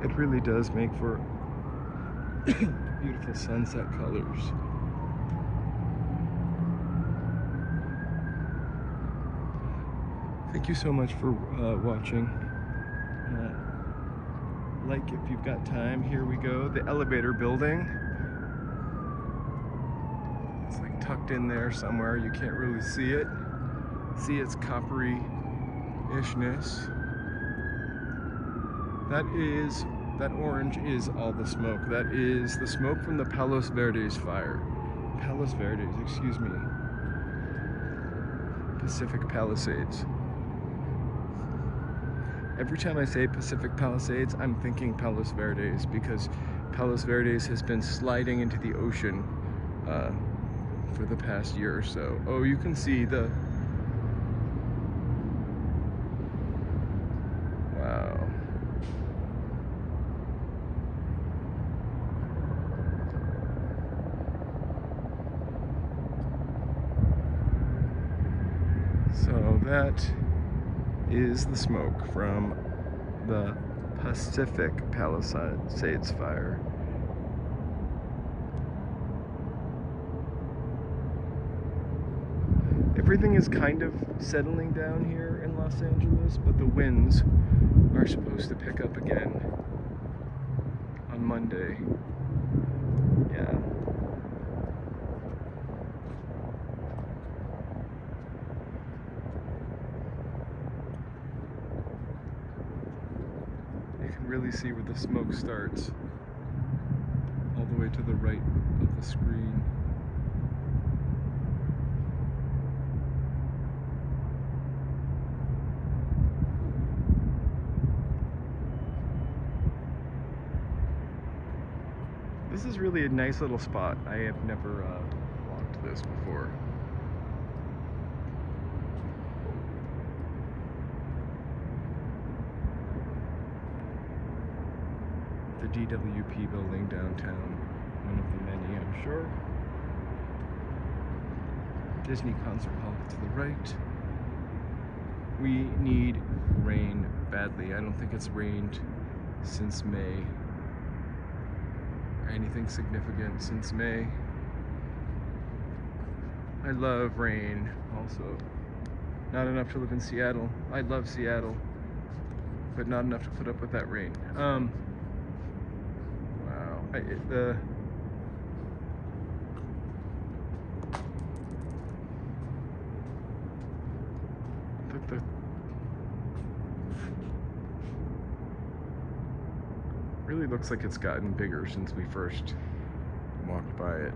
It really does make for beautiful sunset colors. Thank you so much for watching. Like if you've got time. Here we go. The elevator building. It's like tucked in there somewhere. You can't really see it. See its coppery-ishness. That orange is all the smoke. That is the smoke from the Palos Verdes fire. Palos Verdes, excuse me. Pacific Palisades. Every time I say Pacific Palisades, I'm thinking Palos Verdes because Palos Verdes has been sliding into the ocean for the past year or so. Oh, you can see the... Wow. So that is the smoke from the Pacific Palisades fire. Everything is kind of settling down here in Los Angeles, but the winds are supposed to pick up again on Monday. Yeah. Really see where the smoke starts all the way to the right of the screen. This is really a nice little spot. I have never walked this before. The DWP building downtown, one of the many, I'm sure. Disney Concert Hall to the right. We need rain badly. I don't think it's rained since May, or anything significant since May. I love rain also. Not enough to live in Seattle. I love Seattle, but not enough to put up with that rain. The really looks like it's gotten bigger since we first walked by it.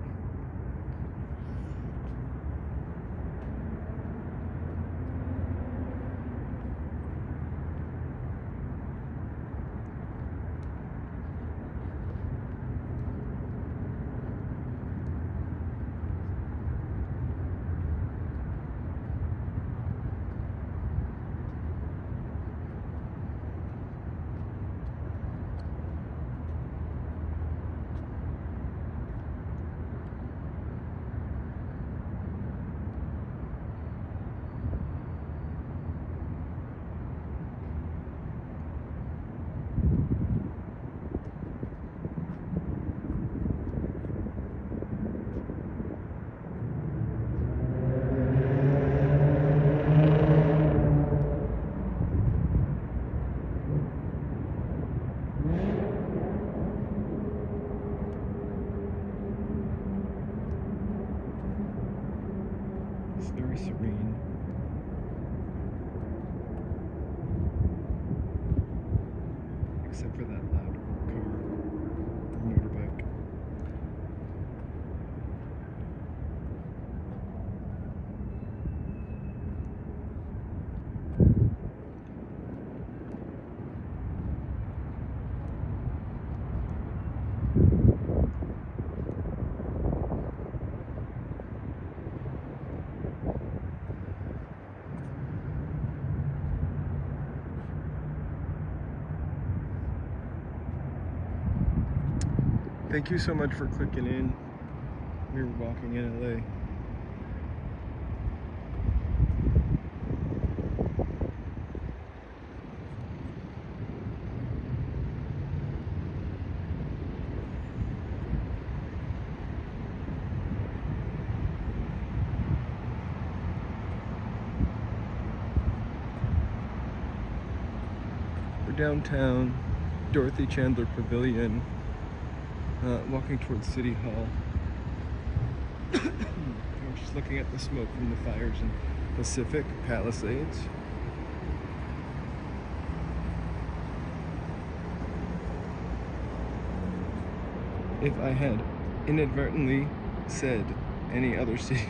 It's very serene. Except for that loud car or motorbike. Thank you so much for clicking in. We were walking in LA. downtown, Dorothy Chandler Pavilion, walking towards City Hall. We're just looking at the smoke from the fires in Pacific Palisades. If I had inadvertently said any other city,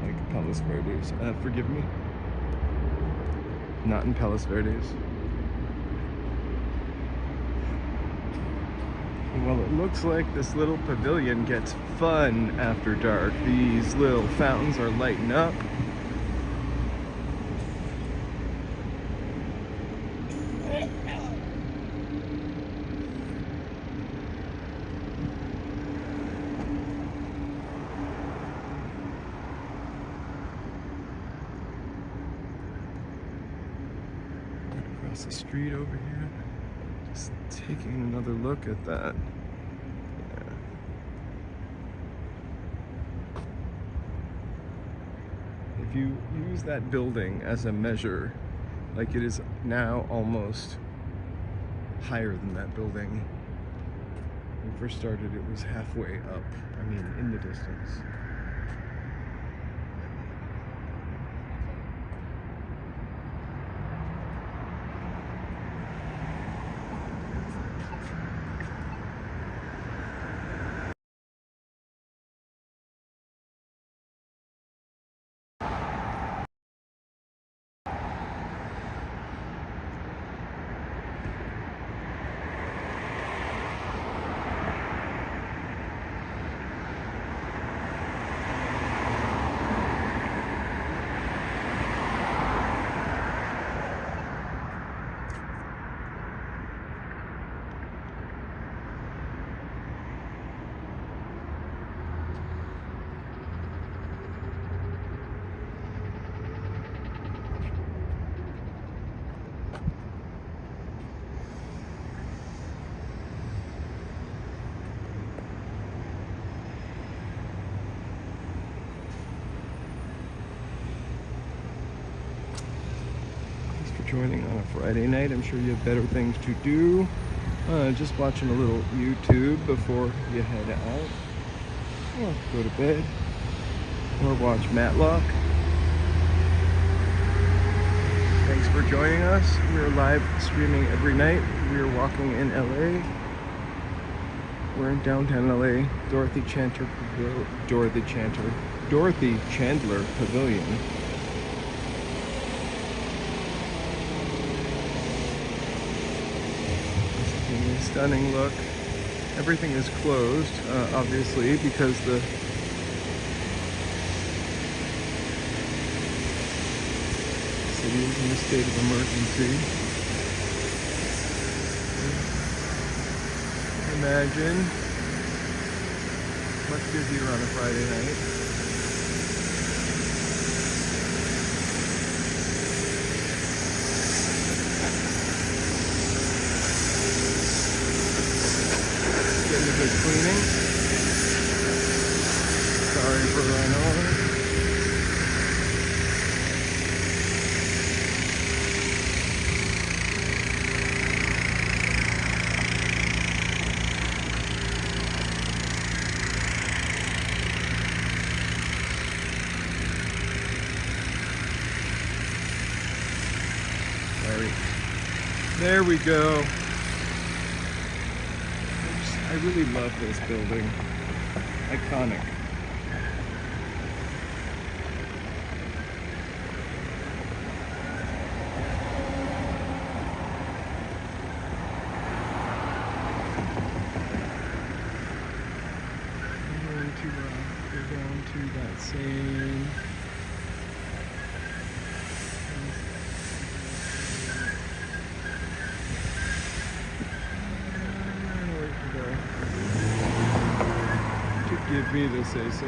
like Palos Verdes, forgive me. Not in Palos Verdes. Well, it looks like this little pavilion gets fun after dark. These little fountains are lighting up. Across the street over here. Just taking another look at that. Yeah. If you use that building as a measure, like it is now almost higher than that building. When we first started, it was halfway up. I mean, in the distance. Joining on a Friday night. I'm sure you have better things to do. Just watching a little YouTube before you head out. Or go to bed. Or watch Matlock. Thanks for joining us. We're live streaming every night. We're walking in LA. We're in downtown LA. Dorothy Chandler Pavilion. Stunning look. Everything is closed, obviously, because the city is in a state of emergency. Imagine much busier on a Friday night. Getting a good cleaning. Sorry for running over. Sorry. There we go. I really love this building. Iconic. I'm going to go down to that same. Give me the say-so.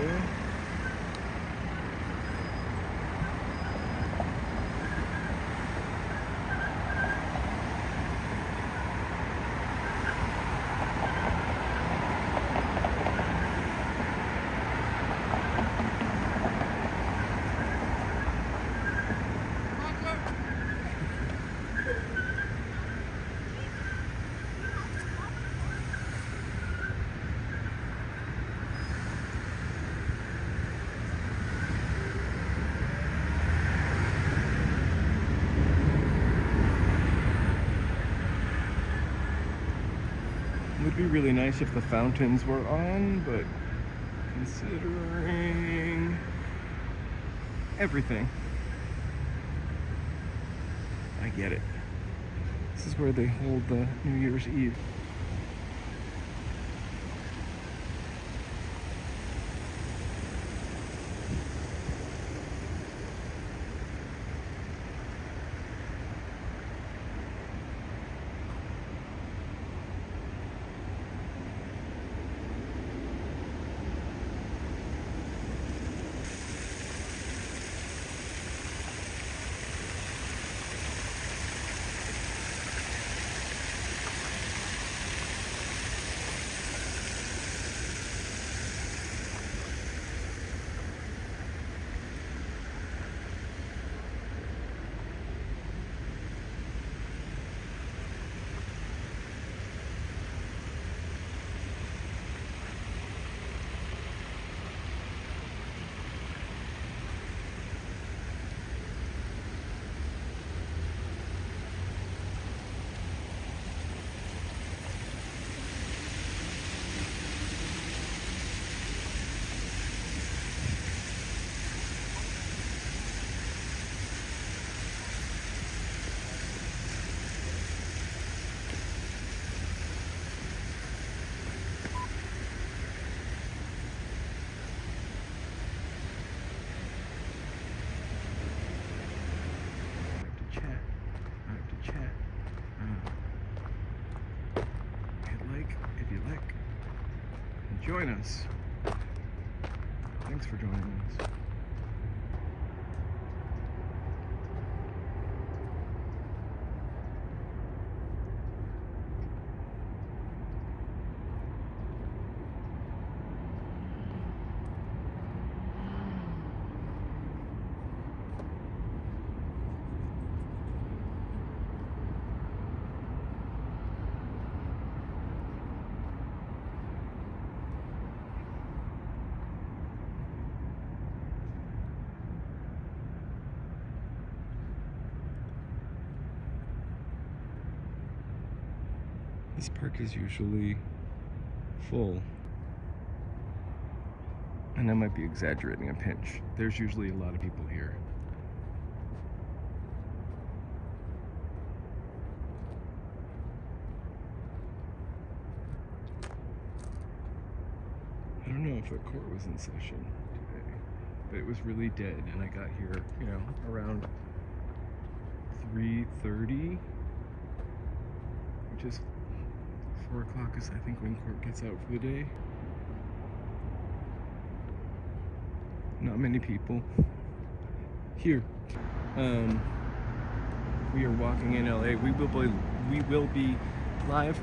really nice if the fountains were on, but considering everything, I get it. This is where they hold the New Year's Eve. Join us. Thanks for joining us. This park is usually full, and I might be exaggerating a pinch. There's usually a lot of people here. I don't know if the court was in session today, but it was really dead, and I got here, you know, around 3:30, which is 4 o'clock is I think when court gets out for the day. Not many people here. We are walking in LA. We will be live